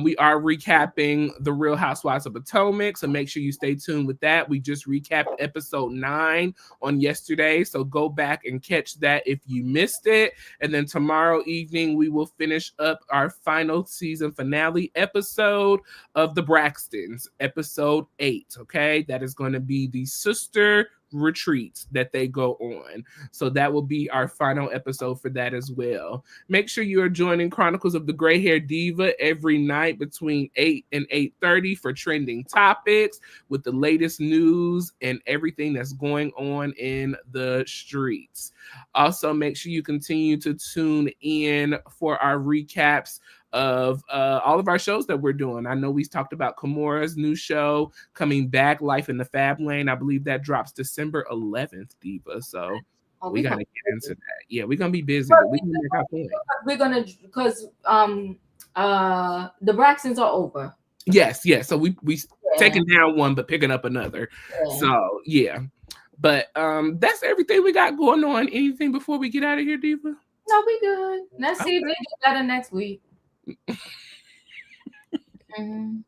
We are recapping The Real Housewives of Potomac, so make sure you stay tuned with that. We just recapped episode 9 on yesterday, so go back and catch that if you missed it. And then tomorrow evening, we will finish up our final season finale episode of the Braxtons, episode 8. Okay, that is going to be the sister retreats that they go on. So that will be our final episode for that as well. Make sure you are joining Chronicles of the Gray Hair Diva every night between 8 and 8:30 for trending topics with the latest news and everything that's going on in the streets. Also, make sure you continue to tune in for our recaps of all of our shows that we're doing. I know we talked about Kimura's new show coming back, Life in the Fab Lane. I believe that drops December 11th, Diva. So we got to get into that. Yeah, we're going to be busy. But we can make our point. We're going to, because the Braxtons are over. Yes. So we taking down one, but picking up another. Yeah. So, yeah. But that's everything we got going on. Anything before we get out of here, Diva? No, we good. Let's see if they do better next week. You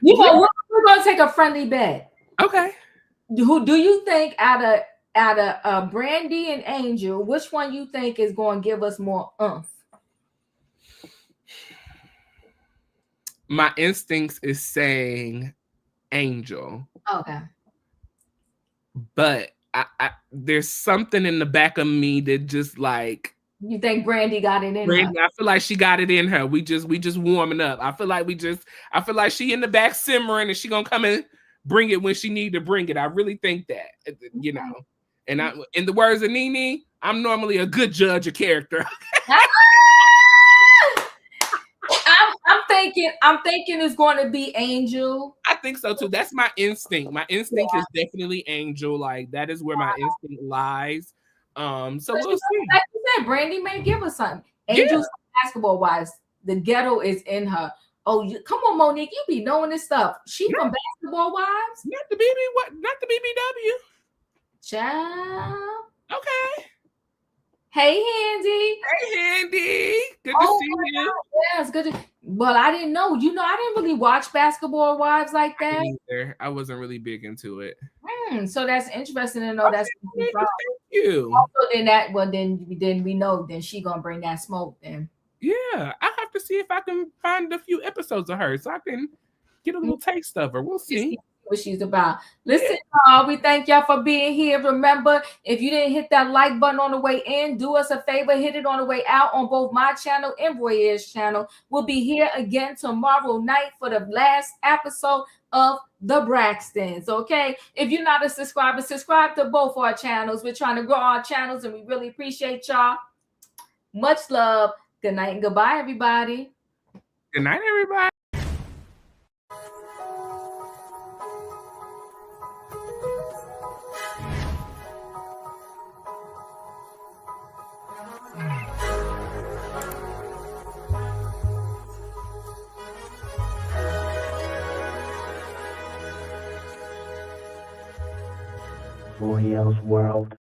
know, we're gonna take a friendly bet. Okay. Who do you think out of Brandy and Angel, which one you think is going to give us more oomph? My instincts is saying Angel. Okay. But I there's something in the back of me that just like. You think Brandy got it in her? I feel like she got it in her. We just warming up. I feel like she in the back simmering and she gonna come and bring it when she need to bring it. I really think that, you know. And in the words of Nene, I'm normally a good judge of character. I'm thinking it's going to be Angel. I think so too. That's my instinct. My instinct is definitely Angel. Like that is where my instinct lies. So we'll see. Like you said, Brandy may give us something. Angel's basketball wise, the ghetto is in her. Oh, come on, Monique, you be knowing this stuff. She from Basketball Wives? Not the BB, not the BBW. Child. Okay. Hey, Handy. Hey, Handy. Good to see you. Yes, good. Well, I didn't know. You know, I didn't really watch Basketball Wives like that. Either. I wasn't really big into it. So that's interesting to know. Okay, that's thank you. Also, then we know. Then she gonna bring that smoke. Then I have to see if I can find a few episodes of her so I can get a little taste of her. We'll see what she's about. Listen, y'all, we thank y'all for being here. Remember, if you didn't hit that like button on the way in, do us a favor, hit it on the way out on both my channel and Royaire's channel. We'll be here again tomorrow night for the last episode of The Braxtons. Okay, if you're not a subscriber, subscribe to both our channels. We're trying to grow our channels and we really appreciate y'all. Much love. Good night and goodbye, everybody. Good night, everybody. Royaire's World.